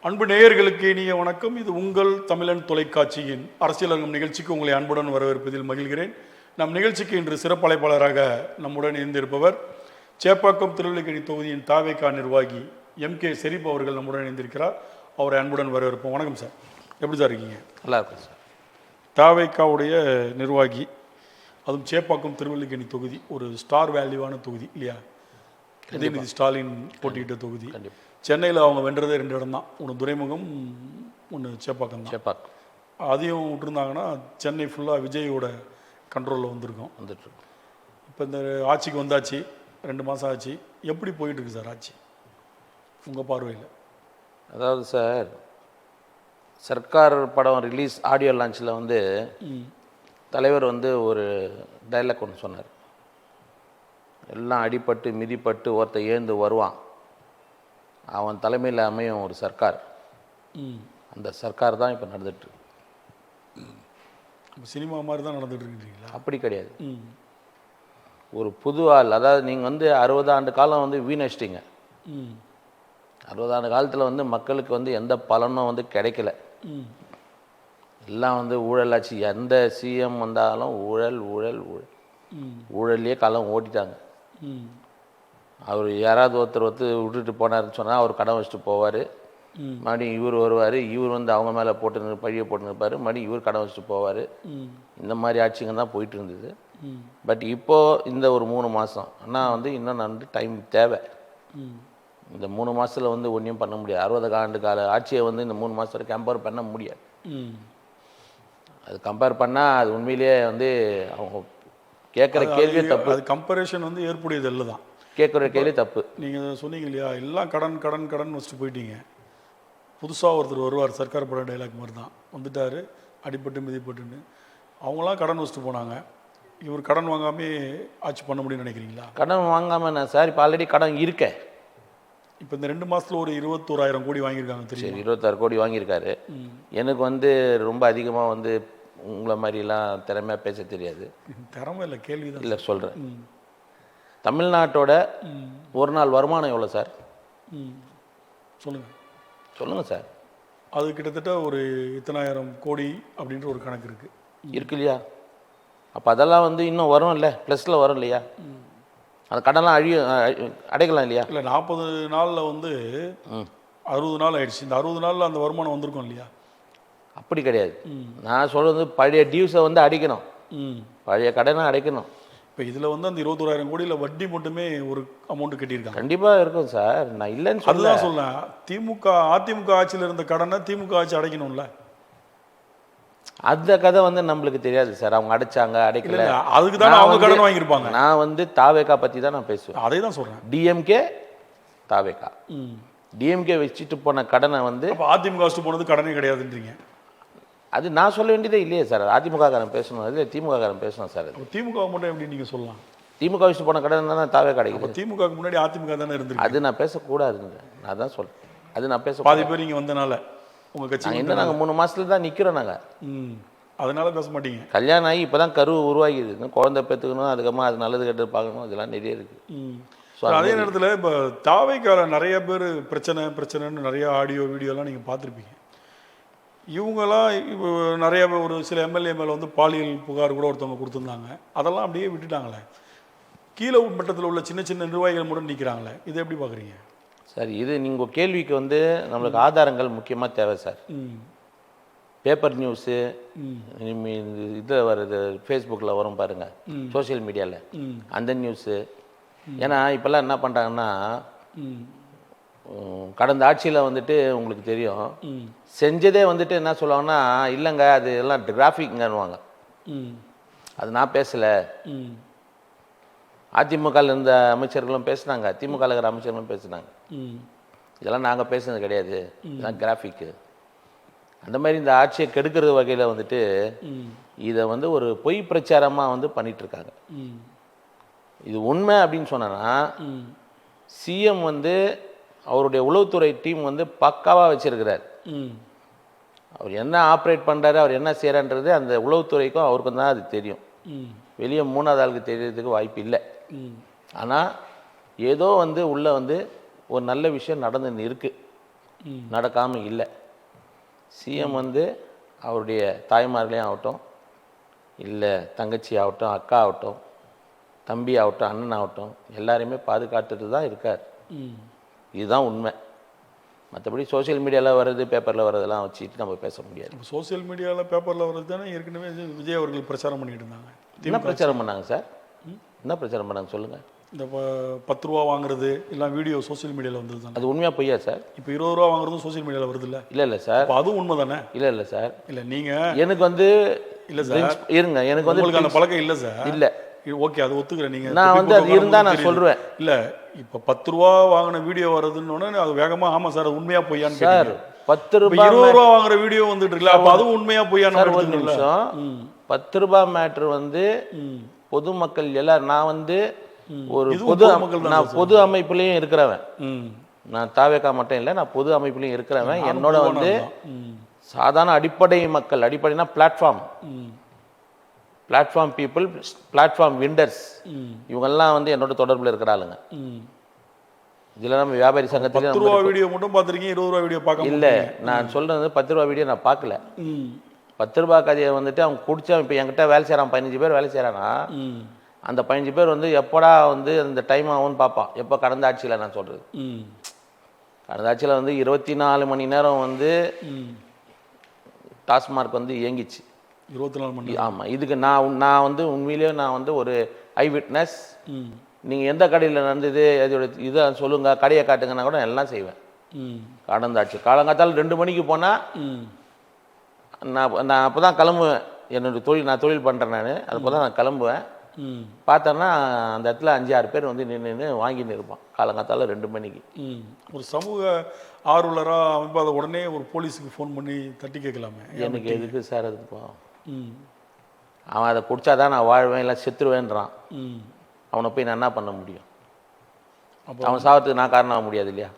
அன்பு நேயர்களுக்கு இனிய வணக்கம். இது உங்கள் தமிழன் தொலைக்காட்சியின் அரசியலங்கம் நிகழ்ச்சிக்கு உங்களை அன்புடன் வரவேற்பதில் மகிழ்கிறேன். நம் நிகழ்ச்சிக்கு இன்று சிறப்பு அழைப்பாளராக நம்முடன் இணைந்திருப்பவர் சேப்பாக்கம் திருவல்லிக்கேணி தொகுதியின் தாவேகா நிர்வாகி MK ஷெரீப் அவர்கள் நம்முடன் இணைந்திருக்கிறார். அவரை அன்புடன் வரவேற்போம். வணக்கம் சார், எப்படி சார் இருக்கீங்க? நல்லா இருக்கும் சார். தாவேகாவுடைய நிர்வாகி, அதுவும் சேப்பாக்கம் திருவல்லிக்கேணி தொகுதி ஒரு ஸ்டார் வேல்யூவான தொகுதி இல்லையா? உதயநிதி ஸ்டாலின் போட்டியிட்ட தொகுதி. சென்னையில் அவங்க வென்றதே 2 இடம் தான், ஒன்று துறைமுகம், ஒன்று சேப்பாக்கம் தான். அதையும் விட்டுருந்தாங்கன்னா சென்னை ஃபுல்லாக விஜயோட கண்ட்ரோலில் வந்துட்டு. இப்போ இந்த ஆட்சிக்கு வந்தாச்சு, 2 மாதம் ஆச்சு. எப்படி போயிட்டுருக்கு சார் ஆட்சி உங்கள் பார்வையில்? அதாவது சார், சர்க்கார் படம் ரிலீஸ் ஆடியோ லான்ச்சில் வந்து தலைவர் வந்து ஒரு டைலாக் ஒன்று சொன்னார். எல்லாம் அடிபட்டு மிதிப்பட்டு ஒருத்தர் ஏந்து வருவான், அவன் தலைமையில் அமையும் ஒரு சர்க்கார். அந்த சர்க்கார் தான் இப்போ நடந்துட்டு. சினிமா மாதிரி தான் நடந்துட்டு இருக்கீங்களா? அப்படி கிடையாது. ஒரு புது ஆள், அதாவது நீங்கள் வந்து 60 ஆண்டு காலம் வந்து வீணடிச்சிட்டிங்க. 60 ஆண்டு காலத்தில் வந்து மக்களுக்கு வந்து எந்த பலனும் வந்து கிடைக்கல. எல்லாம் வந்து ஊழலாச்சு. எந்த சிஎம் வந்தாலும் ஊழல் ஊழல் ஊழல் ஊழல்லையே காலம் ஓட்டிட்டாங்க. அவர் யாராவது ஒருத்தர் விட்டுட்டு போனார்னு சொன்னால் அவர் கடன் வச்சுட்டு போவார். மறுபடியும் இவர் வருவார், இவர் வந்து அவங்க மேலே போட்டு பழியை போட்டு நிற்பார். மறுபடியும் இவர் கடன் வச்சுட்டு போவார். இந்த மாதிரி ஆட்சிங்க தான் போயிட்டு இருந்தது. பட் இப்போது இந்த ஒரு 3 மாதம் ஆனால் வந்து இன்னும் வந்து டைம் தேவை. இந்த 3 மாதத்தில் வந்து ஒன்றையும் பண்ண முடியாது. 60 ஆண்டு கால ஆட்சியை வந்து இந்த 3 மாதத்தில் கம்பேர் பண்ண முடியாது. அது கம்பேர் பண்ணால் அது உண்மையிலேயே வந்து அவங்க கேட்குற கேள்வியே தப்பு. அது கம்பேரிஷன் வந்து ஏற்புடையது இல்லை தான். கேட்குற கேள்வி தப்பு. நீங்கள் சொன்னீங்க இல்லையா, எல்லாம் கடன் கடன் கடன் வச்சுட்டு போயிட்டீங்க. புதுசாக ஒருத்தர் வருவார், சர்க்கார் பட டைலாக் மாதிரி தான் வந்துட்டார், அடிப்பட்டு மிதிப்பட்டுன்னு. அவங்களாம் கடன் வச்சுட்டு போனாங்க. இவர் கடன் வாங்காமே ஆட்சி பண்ண முடியும்னு நினைக்கிறீங்களா? கடன் வாங்காமல் நான் சார், இப்போ ஆல்ரெடி கடன் இருக்கேன். இப்போ இந்த 2 மாதத்தில் ஒரு 21,000 கோடி வாங்கியிருக்காங்க. தெரியும், 26 கோடி வாங்கியிருக்காரு. எனக்கு வந்து ரொம்ப அதிகமாக வந்து உங்களை மாதிரிலாம் திறமையாக பேச தெரியாது. திறமை இல்லை, கேள்வி தான். இல்லை சொல்கிறேன். தமிழ்நாட்டோட ஒரு நாள் வருமானம் எவ்வளோ சார்? சொல்லுங்கள் சார். அது கிட்டத்தட்ட ஒரு இத்தனாயிரம் கோடி அப்படின்ற ஒரு கணக்கு இருக்கு இல்லையா? அப்போ அதெல்லாம் வந்து இன்னும் வரும் இல்லை, ப்ளஸில் வரும் இல்லையா? அந்த கடன்லாம் அடைக்கலாம் இல்லையா? இல்லை, 40 நாளில் வந்து 60 நாள் ஆயிடுச்சு. இந்த 60 நாளில் அந்த வருமானம் வந்திருக்கும் இல்லையா? அப்படி கிடையாது. நான் சொல்கிறது பழைய டியூஸை வந்து அடைக்கணும், பழைய கடனை அடைக்கணும். இப்போ இதில் வந்து அந்த 21,000 கோடியில் வட்டி மட்டுமே ஒரு அமௌண்ட்டு கட்டியிருக்காங்க. கண்டிப்பாக இருக்கும் சார், நான் இல்லைன்னு அதுதான் சொல்லேன். அதிமுக ஆட்சியில் இருந்த கடனை திமுக ஆட்சி அடைக்கணும்ல. அந்த கதை வந்து நம்மளுக்கு தெரியாது சார். அவங்க அடைச்சாங்க அடைக்கல, அதுக்கு தான் அவங்க கடன் வாங்கியிருப்பாங்க. நான் வந்து தாவேகா பற்றி தான் நான் பேசுவேன். அதே தான் சொல்கிறேன். டிஎம்கே தாவேகா. டிஎம்கே வச்சுட்டு போன கடனை வந்து அதிமுக வச்சுட்டு போனது கடனே கிடையாதுன்றீங்க. அது நான் சொல்ல வேண்டியதே இல்லையே சார். அதிமுக காரன் பேசணும், அது திமுக காரன் பேசணும் சார். அது திமுக மட்டும் எப்படி நீங்கள் சொல்லலாம்? திமுக வச்சுட்டு போன கடன் தானே தாவேகா கிடைக்கும். திமுகவுக்கு முன்னாடி அதிமுக தானே இருந்துருக்கு. அது நான் பேசக்கூடாதுங்க, நான் தான் சொல்கிறேன். அது நான் பேச பாதி பேர் நீங்கள் வந்தனால உங்கள் கட்சி என்ன, நாங்கள் 3 மாதத்துல தான் நிற்கிறோம். நாங்கள் அதனால பேச மாட்டீங்க. கல்யாணம் ஆகி இப்போ தான் கரு உருவாகிடுது, குழந்தை பெற்றுக்கணும், அதுக்கப்புறமா அது நல்லது கெட்டு பார்க்கணும், அதெல்லாம் நிறைய இருக்குது. அதே நேரத்தில் இப்போ தாவேகால நிறைய பேர் பிரச்சனைன்னு நிறைய ஆடியோ வீடியோலாம் நீங்கள் பார்த்துருப்பீங்க. இவங்கெல்லாம் இப்போ நிறைய ஒரு சில எம்எல்ஏ மேலே வந்து பாலியல் புகார் கூட ஒருத்தவங்க கொடுத்துருந்தாங்க. அதெல்லாம் அப்படியே விட்டுட்டாங்களே. கீழே மட்டத்தில் உள்ள சின்ன சின்ன நிர்வாகிகள் மட்டும் நிற்கிறாங்களே, இதை எப்படி பார்க்குறீங்க சார்? இது நீங்கள் கேள்விக்கு வந்து நம்மளுக்கு ஆதாரங்கள் முக்கியமாக தேவை சார். பேப்பர் நியூஸு, இதில் வருது, ஃபேஸ்புக்கில் வரும் பாருங்கள், சோசியல் மீடியாவில் அந்த நியூஸு. ஏன்னா இப்போல்லாம் என்ன பண்ணுறாங்கன்னா, கடந்த ஆட்சியில் வந்துட்டு உங்களுக்கு தெரியும், செஞ்சதே வந்துட்டு என்ன சொல்லுவாங்கன்னா, இல்லைங்க அது எல்லாம் கிராஃபிக்ங்கன்னுவாங்க. அது நான் பேசலை. அதிமுகவில் இருந்த அமைச்சர்களும் பேசுனாங்க, திமுகவில் இருக்கிற அமைச்சர்களும் பேசுனாங்க, இதெல்லாம் நாங்கள் பேசுனது கிடையாது, இதெல்லாம் கிராஃபிக்கு. அந்த மாதிரி இந்த ஆட்சியை கெடுக்கிற வகையில் வந்துட்டு இதை வந்து ஒரு பொய் பிரச்சாரமாக வந்து பண்ணிகிட்ருக்காங்க. இது உண்மை அப்படின்னு சொன்னா, சிஎம் வந்து அவருடைய உளவுத்துறை டீம் வந்து பக்காவாக வச்சிருக்கிறார். அவர் என்ன ஆப்ரேட் பண்ணுறாரு, அவர் என்ன செய்கிறான்றது அந்த உளவுத்துறைக்கும் அவருக்கும் தான் அது தெரியும். வெளியே 3வது ஆளுக்கு தெரியறதுக்கு வாய்ப்பு இல்லை. ஆனால் ஏதோ வந்து உள்ளே வந்து ஒரு நல்ல விஷயம் நடந்துன்னு இருக்குது. நடக்காமல் இல்லை. சிஎம் வந்து அவருடைய தாய்மார்களையும் ஆகட்டும், இல்லை தங்கச்சி ஆகட்டும், அக்கா ஆகட்டும், தம்பி ஆகட்டும், அண்ணன் ஆகட்டும், எல்லாரையுமே பாதுகாத்துட்டு தான் இருக்கார். இதுதான் உண்மை. மற்றபடி சோஷியல் மீடியாவில் வர்றது, பேப்பரில் வர்றதெல்லாம் வச்சுட்டு நம்ம பேச முடியாது. இப்போ சோஷியல் மீடியாவில் பேப்பரில் வர்றது தானே ஏற்கனவே விஜய் அவர்கள் பிரச்சாரம் பண்ணிட்டு இருந்தாங்க. என்ன பிரச்சாரம் பண்ணாங்க சார்? என்ன பிரச்சாரம் பண்ணாங்க சொல்லுங்கள். இந்த 10 ரூபா வாங்குறது எல்லாம் வீடியோ சோஷியல் மீடியாவில் வந்தது தானே. அது உண்மையாக பொய்யா சார்? இப்போ 20 ரூபா வாங்குறதும் சோஷியல் மீடியாவில் வருது இல்லை? இல்லை சார், இப்போ அதுவும் உண்மை தானே? இல்லை சார். இல்லை நீங்கள் எனக்கு வந்து இல்லை சார், இருங்க, எனக்கு வந்து உங்களுக்கு அந்த பழக்கம் இல்லை சார். இல்லை, ஓகே, அது ஒத்துக்கிறேன். நீங்கள் நான் வந்து அது இருந்தால் நான் சொல்கிறேன். இல்லை, இப்போ 10 ரூபா வாங்கின வீடியோ வருதுன்னு அது வேகமாக ஆமாம் சார் அது உண்மையாக பொய்யான்னு சார். 10 ரூபாய் 20 ரூபா வாங்குற வீடியோ வந்துட்டு இருக்குல்ல, அப்போ அதுவும் உண்மையாக பொய்யான்னு ஒரு நிமிஷம். 10 ரூபாய் மேட்ரு வந்து பொதுமக்கள் எல்லாரும், நான் வந்து ஒரு பொது அமைப்புலையும் இருக்கிறவன், நான் தாவேக்கா மட்டும் இல்லை, நான் பொது அமைப்புலையும் இருக்கிறவன். என்னோட வந்து சாதாரண அடிப்படை மக்கள், அடிப்படைனா பிளாட்ஃபார்ம் பீப்புள், பிளாட்ஃபார்ம் விண்டர்ஸ், இவங்கெல்லாம் வந்து என்னோட தொடர்பில் இருக்கிற ஆளுங்க. இதில் நம்ம வியாபாரி சங்கத்தில் 10 ரூபா வீடியோ மட்டும் பார்த்துருக்கீங்க, 20 ரூபா வீடியோ பார்க்க இல்லை. நான் சொல்கிறது 10 ரூபா வீடியோ நான் பார்க்கல. 10 ரூபா கதையை வந்துட்டு அவங்க குடிச்சா, இப்போ என்கிட்ட வேலை செய்கிறான் 15 பேர் வேலை செய்கிறானா, அந்த 15 பேர் வந்து எப்போடா வந்து அந்த டைம் ஆகும்னு பார்ப்பான். எப்போ கடந்த ஆட்சியில் நான் சொல்கிறது, கடந்த ஆட்சியில் வந்து 24 மணி நேரம் வந்து டாஸ்மார்க் வந்து இயங்கிச்சு. 24 மணி. ஆமாம், இதுக்கு நான் வந்து உண்மையிலேயே நான் வந்து ஒரு ஐ விட்னஸ். நீங்கள் எந்த கடையில் நடந்தது அதோட இதை சொல்லுங்கள், கடையை காட்டுங்கன்னா கூட எல்லாம் செய்வேன். கடந்த ஆட்சி காலங்காத்தால் 2 மணிக்கு போனால் நான் அப்போ தான் கிளம்புவேன். என்னோடய தொழில், நான் தொழில் பண்ணுறேன், நான் அப்போ தான் நான் கிளம்புவேன். பார்த்தோன்னா அந்த இடத்துல 5-6 பேர் வந்து நின்று வாங்கின்னு இருப்பான் காலங்காத்தால் 2 மணிக்கு. ஒரு சமூக ஆர்வலராக அமைப்பு அதை உடனே ஒரு போலீஸுக்கு ஃபோன் பண்ணி தட்டி கேட்கலாமே. எனக்கு எதுக்கு சார் அது போவோம்? அவன் அதை குடிச்சாதான் நான் வாழ்வேன், இல்லை செத்துருவேன்றான். அவனை போய் நான் என்ன பண்ண முடியும்? அவன் சாவத்துக்கு நான் காரணம் ஆக முடியாது இல்லையா?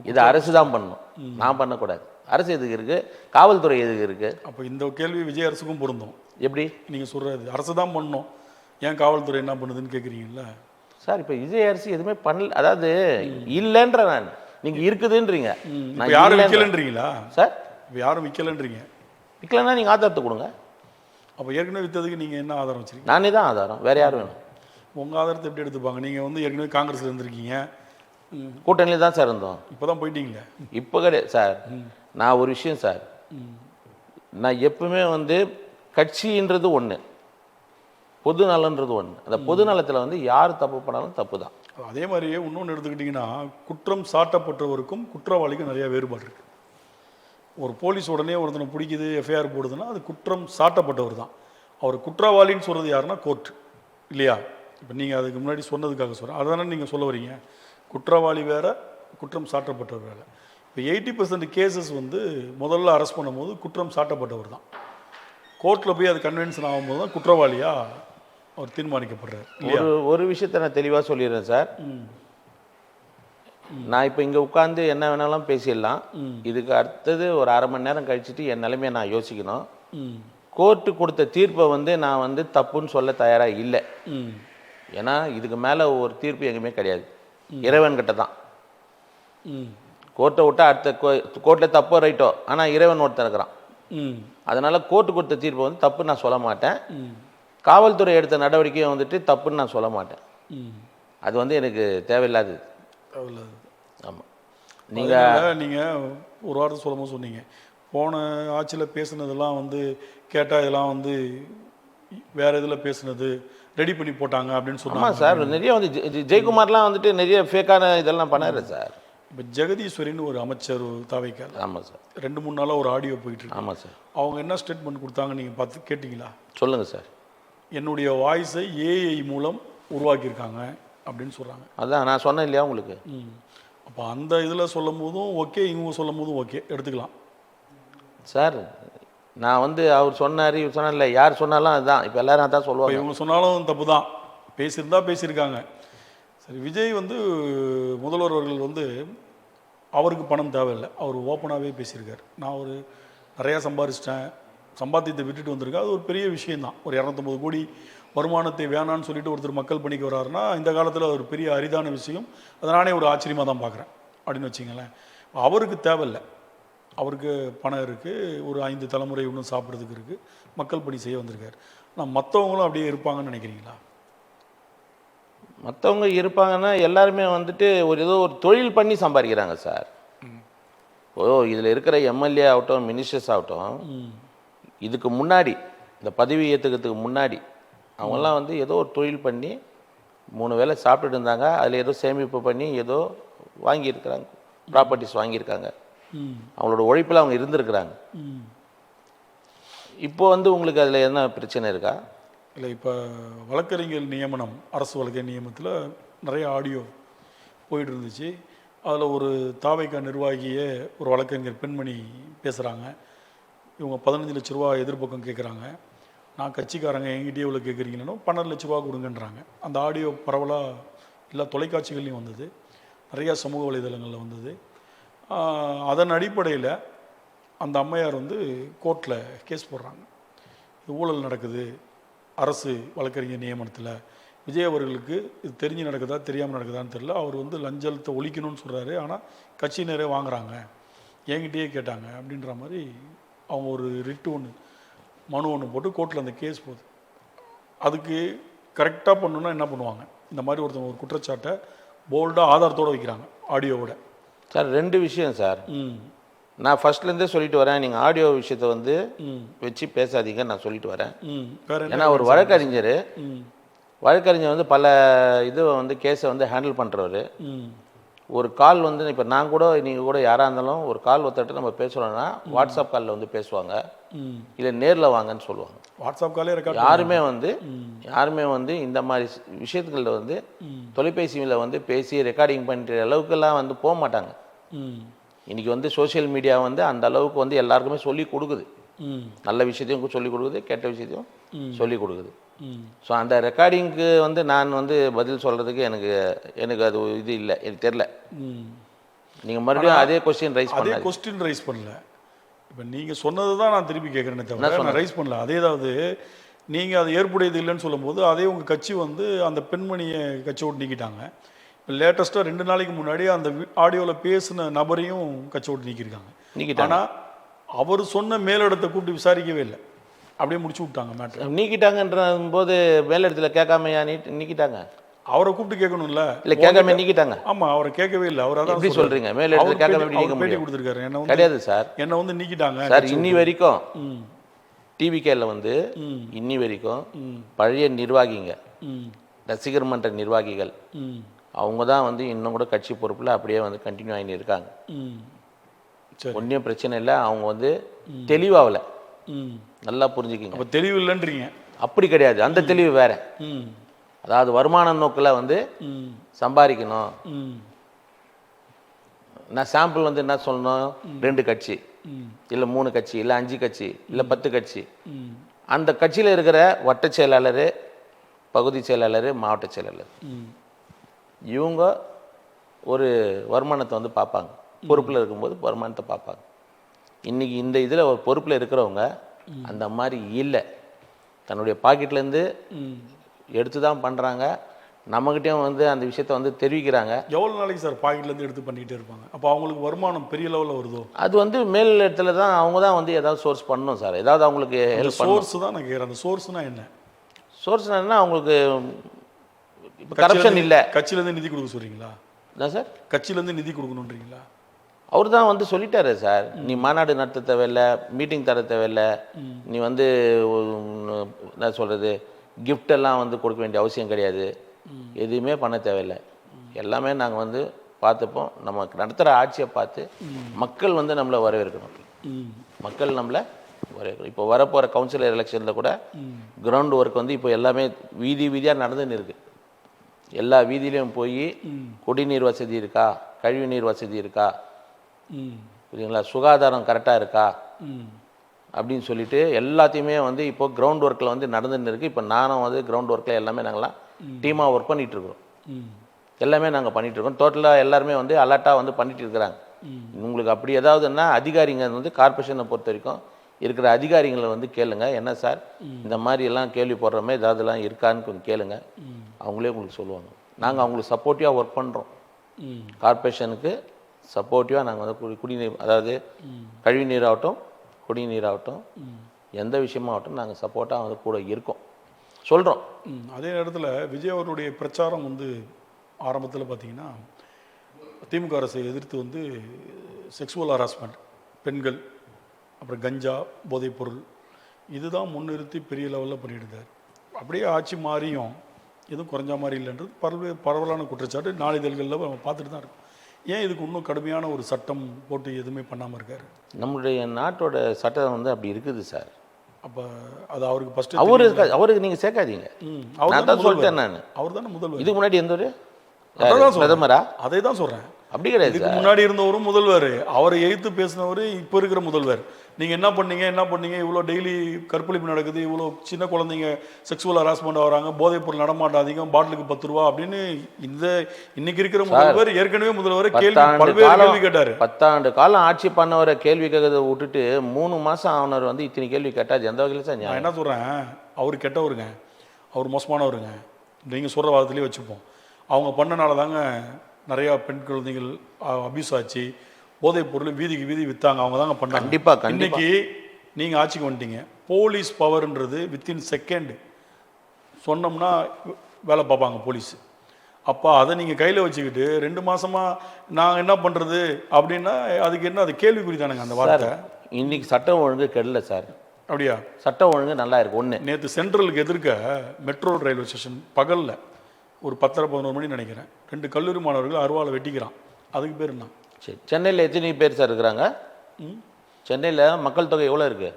இது அரசு தான் பண்ணணும், நான் பண்ணக்கூடாது. அரசு எதுக்கு இருக்குது? காவல்துறை எதுக்கு இருக்குது? அப்போ இந்த கேள்வி விஜய் அரசுக்கும் பொருந்தும். எப்படி நீங்கள் சொல்கிறது? அரசு தான் பண்ணணும், ஏன் காவல்துறை என்ன பண்ணுதுன்னு கேட்குறீங்களா சார்? இப்போ விஜய் அரசு எதுவுமே பண்ணல, அதாவது இல்லைன்ற நான், நீங்கள் இருக்குதுன்றீங்க, நான் யாரும் விற்கலன்றீங்களா சார்? இப்போ யாரும் விற்கலன்றீங்க. விற்கலன்னா நீங்கள் ஆதாரத்தை கொடுங்க. அப்போ ஏற்கனவே விற்றதுக்கு நீங்கள் என்ன ஆதாரம் வச்சுருக்கீங்க? நானே தான் ஆதாரம், வேறு யாரும் வேணும்? உங்கள் ஆதாரத்தை எப்படி எடுத்துப்பாங்க? நீங்கள் வந்து ஏற்கனவே காங்கிரஸில் இருந்திருக்கீங்க, கூட்டணியில் தான் சார் இருந்தோம். இப்போ தான் போயிட்டீங்களே. இப்போ கிடையாது சார். நான் ஒரு விஷயம் சார், நான் எப்பவுமே வந்து கட்சின்றது ஒன்று, பொது நலன்றது ஒன்று. அந்த பொது நலத்தில் வந்து யார் தப்பு பண்ணாலும் தப்பு தான். அதே மாதிரியே இன்னொன்று எடுத்துக்கிட்டிங்கன்னா, குற்றம் சாட்டப்பட்டவருக்கும் குற்றவாளிக்கும் நிறைய வேறுபாடு இருக்குது. ஒரு போலீஸ் உடனே ஒருத்தனை பிடிக்குது, எஃப்ஐஆர் போடுதுன்னா அது குற்றம் சாட்டப்பட்டவர் தான். அவர் குற்றவாளின்னு சொல்கிறது யாருன்னா கோர்ட் இல்லையா? இப்போ நீங்கள் அதுக்கு முன்னாடி சொன்னதுக்காக சொல்கிறேன், அதுதானே நீங்கள் சொல்ல வரீங்க. குற்றவாளி வேறு, குற்றம் சாட்டப்பட்டவர் வேறு. இப்போ 80% கேசஸ் வந்து முதல்ல அரெஸ்ட் பண்ணும்போது குற்றம் சாட்டப்பட்டவர் தான். கோர்ட்டில் போய் அது கன்வென்ஷன் ஆகும்போது தான் குற்றவாளியாக அவர் தீர்மானிக்கப்படுறார். ஒரு விஷயத்தை நான் தெளிவாக சொல்லிடுறேன் சார். நான் இப்போ இங்கே உட்காந்து என்ன வேணாலும் பேசிடலாம். இதுக்கு அடுத்தது ஒரு அரை மணி நேரம் கழிச்சுட்டு என் நிலைமையை நான் யோசிக்கணும். கோர்ட்டு கொடுத்த தீர்ப்பை வந்து நான் வந்து தப்புன்னு சொல்ல தயாராக இல்லை. ஏன்னா இதுக்கு மேலே ஒரு தீர்ப்பு எங்கேயுமே கிடையாது, இறைவன்கிட்ட தான். கோர்ட்டை விட்டால் அடுத்த கோர்ட்டில் தப்போ ரைட்டோ, ஆனால் இறைவன் ஒருத்தன் இருக்கிறான். அதனால் கோர்ட்டு கொடுத்த தீர்ப்பை வந்து தப்புன்னு நான் சொல்ல மாட்டேன். காவல்துறை எடுத்த நடவடிக்கையை வந்துட்டு தப்புன்னு நான் சொல்ல மாட்டேன். அது வந்து எனக்கு தேவையில்லாதது. ஆமாம், நீங்கள் ஒரு வாரத்தை சொல்லும்போது சொன்னீங்க, போன ஆட்சியில் பேசுனதெல்லாம் வந்து கேட்டால் இதெல்லாம் வந்து வேறு இதில் பேசுனது ரெடி பண்ணி போட்டாங்க அப்படின்னு சொன்னாங்க. ஆமாம் சார், நிறைய வந்து ஜெயக்குமார்லாம் வந்துட்டு நிறைய ஃபேக்கான இதெல்லாம் பண்ணாரு சார். இப்போ ஜெகதீஸ்வரின்னு ஒரு அமைச்சர் தாவைக்கார். ஆமாம் சார், 2-3 நாளாக ஒரு ஆடியோ போயிட்டுருக்கு. ஆமாம் சார். அவங்க என்ன ஸ்டேட்மெண்ட் கொடுத்தாங்க நீங்கள் பார்த்து கேட்டிங்களா? சொல்லுங்கள் சார். என்னுடைய வாய்ஸை ஏஐ மூலம் உருவாக்கியிருக்காங்க அப்படின்னு சொல்கிறாங்க. அதான் நான் சொன்னேன் இல்லையா உங்களுக்கு. அப்போ அந்த இதில் சொல்லும் போதும் ஓகே, இவங்க சொல்லும் போதும் ஓகே எடுத்துக்கலாம் சார். நான் வந்து அவர் சொன்னார், இவர் சொன்னார், இல்லை யார் சொன்னாலும் அதுதான். இப்போ எல்லாரும் அதான் சொல்லுவாங்க. இவங்க சொன்னாலும் தப்பு தான், பேசியிருந்தா பேசியிருக்காங்க. சரி, விஜய் வந்து முதல்வர் அவர்கள் வந்து அவருக்கு பணம் தேவையில்லை, அவர் ஓப்பனாகவே பேசியிருக்கார். நான் ஒரு நிறையா சம்பாதிச்சிட்டேன், சம்பாத்தியத்தை விட்டுட்டு வந்திருக்கேன், அது ஒரு பெரிய விஷயந்தான். ஒரு 250 கோடி வருமானத்தை வேணான்னு சொல்லிட்டு ஒருத்தர் மக்கள் பணிக்கு வர்றாருன்னா இந்த காலத்தில் ஒரு பெரிய அரிதான விஷயம். அதை நானே ஒரு ஆச்சரியமாக தான் பார்க்குறேன் அப்படின்னு வச்சிங்களேன். அவருக்கு தேவையில்லை, அவருக்கு பணம் இருக்குது, ஒரு 5 தலைமுறை இன்னும் சாப்பிட்றதுக்கு இருக்குது, மக்கள் பணி செய்ய வந்திருக்காரு. ஆனால் மற்றவங்களும் அப்படியே இருப்பாங்கன்னு நினைக்கிறீங்களா? மற்றவங்க இருப்பாங்கன்னா எல்லாருமே வந்துட்டு ஏதோ ஒரு தொழில் பண்ணி சம்பாதிக்கிறாங்க சார். இதில் இருக்கிற எம்எல்ஏ ஆகட்டும், மினிஸ்டர்ஸ் ஆகட்டும், இதுக்கு முன்னாடி இந்த பதவி ஏற்றுக்கிறதுக்கு முன்னாடி அவங்கெல்லாம் வந்து ஏதோ ஒரு தொழில் பண்ணி 3 வேளை சாப்பிட்டுட்டு இருந்தாங்க. அதில் ஏதோ சேமிப்பு பண்ணி ஏதோ வாங்கியிருக்கிறாங்க, ப்ராப்பர்ட்டிஸ் வாங்கியிருக்காங்க, அவங்களோட உழைப்பில் அவங்க இருந்திருக்கிறாங்க. இப்போ வந்து உங்களுக்கு அதில் என்ன பிரச்சனை இருக்கா? இல்லை, இப்போ வழக்கறிஞர் நியமனம், அரசு வழக்கறிஞர் நியமனத்தில் நிறைய ஆடியோ போயிட்டு இருந்துச்சு. அதில் ஒரு தாவைக்கா நிர்வாகியே ஒரு வழக்கறிஞர் பெண்மணி பேசுகிறாங்க. இவங்க 15 லட்ச ரூபா எதிர்பக்கம் கேட்குறாங்க. நான் கட்சிக்காரங்க என்கிட்டயே இவ்வளோ கேட்குறீங்கன்னா 12 லட்ச ரூபா கொடுங்கன்றாங்க. அந்த ஆடியோ பரவலாக எல்லா தொலைக்காட்சிகள்லையும் வந்தது, நிறையா சமூக வலைதளங்களில் வந்தது. அதன் அடிப்படையில் அந்த அம்மையார் வந்து கோர்ட்டில் கேஸ் போடுறாங்க. இது ஊழல் நடக்குது அரசு வழக்கறிஞர் நியமனத்தில், விஜய் அவர்களுக்கு இது தெரிஞ்சு நடக்குதா தெரியாமல் நடக்குதான்னு தெரியல, அவர் வந்து லஞ்சத்தை ஒழிக்கணும்னு சொல்கிறாரு, ஆனால் கட்சியினரே வாங்குறாங்க, என்கிட்டயே கேட்டாங்க அப்படின்ற மாதிரி அவங்க ஒரு ரிட்டு மனு ஒன்று போட்டு கோர்ட்டில் அந்த கேஸ் போகுது. அதுக்கு கரெக்டாக பண்ணணுன்னா என்ன பண்ணுவாங்க, இந்த மாதிரி ஒருத்தவங்க ஒரு குற்றச்சாட்டை போல்டாக ஆதாரத்தோடு வைக்கிறாங்க ஆடியோவோட. சார் 2 விஷயம் சார். நான் ஃபர்ஸ்ட்லேருந்தே சொல்லிட்டு வரேன், நீங்கள் ஆடியோ விஷயத்தை வந்து வச்சு பேசாதீங்க, நான் சொல்லிட்டு வரேன். ஏன்னா ஒரு வழக்கறிஞர் வந்து பல வந்து கேஸை வந்து ஹேண்டில் பண்ணுறவர். ஒரு கால் வந்து இப்போ நான் கூட நீங்கள் கூட யாராக இருந்தாலும் ஒரு கால் ஒருத்தட்டு நம்ம பேசுகிறோன்னா வாட்ஸ்அப் காலில் வந்து பேசுவாங்க, இல்லை நேரில் வாங்கன்னு சொல்லுவாங்க. வாட்ஸ்அப் காலே யாருமே வந்து இந்த மாதிரி விஷயத்துகளில் வந்து தொலைபேசியில் வந்து பேசி ரெக்கார்டிங் பண்ணுற அளவுக்குலாம் வந்து போக மாட்டாங்க. இன்றைக்கி வந்து சோஷியல் மீடியா வந்து அந்த அளவுக்கு வந்து எல்லாருக்குமே சொல்லி கொடுக்குது, நல்ல விஷயத்தையும் சொல்லி கொடுக்குது, கெட்ட விஷயத்தையும் சொல்லி கொடுக்குது. ஸோ அந்த ரெக்கார்டிங்க்கு வந்து நான் வந்து பதில் சொல்கிறதுக்கு எனக்கு அது இது இல்லை, எனக்கு தெரில. நீங்கள் மறுபடியும் அதே கொஸ்டின் ரைஸ் பண்ணல. இப்போ நீங்கள் சொன்னது தான் நான் திருப்பி கேட்குறேன்னே தவிர நான் ரைஸ் பண்ணல. அதேதாவது நீங்கள் அது ஏற்புடையது இல்லைன்னு சொல்லும்போது அதே உங்கள் கட்சி வந்து அந்த பெண்மணியை கட்சி விட்டு நீக்கிட்டாங்க. இப்போ லேட்டஸ்ட்டாக 2 நாளைக்கு முன்னாடி அந்த ஆடியோவில் பேசின நபரையும் கட்சி விட்டு நீக்கியிருக்காங்க. ஆனால் அவர் சொன்ன மேலிடத்தை கூப்பிட்டு விசாரிக்கவே இல்லை, அப்படியே முடிச்சு விட்டாங்க மேட்ரு. நீக்கிட்டாங்கன்ற போது மேலிடத்தில் கேட்காமையா நீக்கிட்டாங்க? அவரை கூப்பிட்டு கேட்கணும்ல, இல்லை கேட்காம நீக்கிட்டாங்க. ஆமாம், அவரை கேட்கவே இல்லை. அவர் எப்படி சொல்கிறீங்க? மேலிடத்தில் கேட்காம பேட்டி கொடுத்துருக்காரு. என்ன கிடையாது சார், என்ன வந்து நீக்கிட்டாங்க சார். இன்னி வரைக்கும் டிவிகேல வந்து இன்னி வரைக்கும் பழைய நிர்வாகிங்க, ரசிகர் மன்ற நிர்வாகிகள், அவங்க தான் வந்து இன்னும் கூட கட்சி பொறுப்பில் அப்படியே வந்து கண்டினியூ ஆகின்னு இருக்காங்க. ஒன்றும் பிரச்சனை இல்லை, அவங்க வந்து தெளிவாகல. நல்லா புரிஞ்சுக்கிங்க. அப்போ தெளிவு இல்லைன்றீங்க? அப்படி கிடையாது, அந்த தெளிவு வேற. அதாவது வருமான நோக்கில் வந்து சம்பாதிக்கணும். நான் சாம்பிள் வந்து என்ன சொல்லணும், 2 கட்சி இல்லை 3 கட்சி இல்லை 5 கட்சி இல்லை 10 கட்சி, அந்த கட்சியில் இருக்கிற வட்ட செயலாளர், பகுதி செயலாளர், மாவட்ட செயலாளர், இவங்க ஒரு வருமானத்தை வந்து பார்ப்பாங்க. பொறுப்பில் இருக்கும்போது வருமானத்தை பார்ப்பாங்க. இன்றைக்கி இந்த இதில் ஒரு பொறுப்பில் இருக்கிறவங்க அந்த மாதிரி இல்லை, தன்னுடைய பாக்கெட்லேருந்து எடுத்து தான் பண்ணுறாங்க. நம்மகிட்டையும் வந்து அந்த விஷயத்த வந்து தெரிவிக்கிறாங்க. எவ்வளோ நாளைக்கு சார் பாக்கெட்லேருந்து எடுத்து பண்ணிகிட்டே இருப்பாங்க? அப்போ அவங்களுக்கு வருமானம் பெரிய லெவலில் வருதோ? அது வந்து மேல் இடத்துல தான் அவங்க தான் வந்து ஏதாவது சோர்ஸ் பண்ணணும் சார், ஏதாவது அவங்களுக்கு ஹெல்ப் பண்ணணும். சோர்ஸ் தான் நான் கேட்குறேன். அந்த சோர்ஸ்னா என்ன? சோர்ஸ்னா என்ன, அவங்களுக்கு இப்போ கரப்ஷன் இல்லை. கட்சியிலேருந்து நிதி கொடுக்க சொல்கிறீங்களா? என்ன சார், கட்சியிலேருந்து நிதி கொடுக்கணுன்றீங்களா? அவர் தான் வந்து சொல்லிட்டாரு சார், நீ மாநாடு நடத்த தேவையில்லை, மீட்டிங் தர தேவையில்லை, நீ வந்து என்ன சொல்கிறது கிஃப்டெல்லாம் வந்து கொடுக்க வேண்டிய அவசியம் கிடையாது, எதுவுமே பண்ண தேவையில்லை, எல்லாமே நாங்கள் வந்து பார்த்துப்போம், நம்ம நடத்துகிற ஆட்சியை பார்த்து மக்கள் வந்து நம்மளை வரவேற்கணும், மக்கள் நம்மளை வரவேற்கணும். இப்போ வரப்போகிற கவுன்சிலர் எலெக்ஷனில் கூட கிரவுண்ட் ஒர்க் வந்து இப்போ எல்லாமே வீதியாக நடந்துன்னு இருக்குது. எல்லா வீதியிலையும் போய் குடிநீர் வசதி இருக்கா, கழிவு நீர் வசதி இருக்கா, புரியுங்களா, சுகாதாரம் கரெக்டாக இருக்கா அப்படின்னு சொல்லிட்டு எல்லாத்தையுமே வந்து இப்போ கிரவுண்ட் ஒர்க்கில் வந்து நடந்துன்னு இருக்குது. இப்போ நானும் வந்து கிரவுண்ட் ஒர்க்கில் எல்லாமே நாங்களாம் டீமாக ஒர்க் பண்ணிகிட்ருக்குறோம், எல்லாமே நாங்கள் பண்ணிகிட்ருக்கோம். டோட்டலாக எல்லாருமே வந்து அலர்ட்டாக வந்து பண்ணிகிட்டு இருக்கிறாங்க. உங்களுக்கு அப்படி ஏதாவதுன்னா அதிகாரிங்க வந்து கார்பரேஷனை பொறுத்த வரைக்கும் இருக்கிற அதிகாரிகளை வந்து கேளுங்க, என்ன சார் இந்த மாதிரி எல்லாம் கேள்வி போடுறோமே ஏதாவதுலாம் இருக்கான்னு கொஞ்சம் கேளுங்க, அவங்களே உங்களுக்கு சொல்லுவாங்க. நாங்கள் அவங்களுக்கு சப்போர்ட்டிவாக ஒர்க் பண்ணுறோம், கார்பரேஷனுக்கு சப்போர்ட்டிவாக நாங்கள் வந்து குடிநீர், அதாவது கழிவு நீராகட்டும் குடிநீராகட்டும் எந்த விஷயமாகட்டும் நாங்கள் சப்போர்ட்டாக வந்து கூட இருக்கோம், சொல்கிறோம். அதே நேரத்தில் விஜய் அவருடைய பிரச்சாரம் வந்து ஆரம்பத்தில் பார்த்தீங்கன்னா திமுக அரசை எதிர்த்து வந்து செக்ஸுவல் ஹராஸ்மெண்ட், பெண்கள், அப்புறம் கஞ்சா, போதைப்பொருள் இதுதான் முன்னிறுத்தி பெரிய லெவலில் பண்ணியிருந்தார். அப்படியே ஆட்சி மாறியும் எதுவும் குறைஞ்ச மாதிரி இல்லைன்றது பரவலான குற்றச்சாட்டு நாளிதழ்களில் நம்ம பார்த்துட்டு தான் இருக்கோம். ஏன் இதுக்கு இன்னும் கடுமையான ஒரு சட்டம் போட்டு எதுவுமே பண்ணாமல் இருக்காரு? நம்மளுடைய நாட்டோட சட்டம் வந்து அப்படி இருக்குது சார். அப்போ அது அவருக்கு ஃபஸ்ட்டு அவருக்கு நீங்கள் சேர்க்காதீங்க. நான் தான் சொல்லிட்டேன். நான் அவர் தானே முதல்வர். இதுக்கு முன்னாடி எந்த ஒரு பிரதமரா? அதே தான் சொல்கிறேன். அப்படி கிடையாது. இதுக்கு முன்னாடி இருந்தவரும் முதல்வர், அவரை எதிர்த்து பேசினவர் இப்போ இருக்கிற முதல்வர். நீங்கள் என்ன பண்ணீங்க, இவ்வளோ டெய்லி கற்பழிப்பு நடக்குது, இவ்வளோ சின்ன குழந்தைங்க செக்ஸுவல் ஹராஸ்மெண்ட் வராங்க, போதைப்பொருள் நடமாட்டாதீங்க, பாட்டிலுக்கு 10 ரூபா அப்படின்னு இன்னைக்கு இருக்கிற முதல்வர் ஏற்கனவே முதல்வர் பல்வேறு கேள்வி கேட்டார். 10 ஆண்டு காலம் ஆட்சி பண்ணவரை கேள்வி கேட்கறத விட்டுட்டு 3 மாதம் ஆனவர் வந்து இத்தனை கேள்வி கேட்டால் எந்த வகையில் சார்? நான் என்ன சொல்கிறேன், அவர் கெட்டவருங்க, அவர் மோசமானவருங்க, நீங்கள் சொல்கிற வாதத்துலேயே வச்சுப்போம். அவங்க பண்ணனால தாங்க நிறையா பெண் குழந்தைகள் அபியூஸ் ஆச்சு, போதைப் பொருள் வீதிக்கு வீதி விற்றாங்க, அவங்க தாங்க பண்ணாங்க. கண்டிப்பாக. இன்னைக்கு நீங்கள் ஆட்சிக்கு வந்துட்டீங்க, போலீஸ் பவர்ன்றது வித்தின் செகண்ட் சொன்னோம்னா வேலை பார்ப்பாங்க போலீஸ். அப்போ அதை நீங்கள் கையில் வச்சுக்கிட்டு 2 மாதமாக நான் என்ன பண்ணுறது அப்படின்னா அதுக்கு என்ன, அது கேள்விக்குறி தானுங்க அந்த வார்த்தை. இன்னைக்கு சட்டம் ஒழுங்கு கெடல சார். அப்படியா? சட்டம் ஒழுங்கு நல்லா இருக்கு. ஒன்று, நேற்று சென்ட்ரலுக்கு எதிர்க்க மெட்ரோ ரயில்வே ஸ்டேஷன் பகலில் ஒரு 10-11 மணி நினைக்கிறேன், 2 கல்லூரி மாணவர்கள் அருவாளை வெட்டிக்கிறான். அதுக்கு பேர் என்ன? சரி, சென்னையில் எத்தனை பேர் சார் இருக்கிறாங்க? சென்னையில் மக்கள் தொகை எவ்வளோ இருக்கு?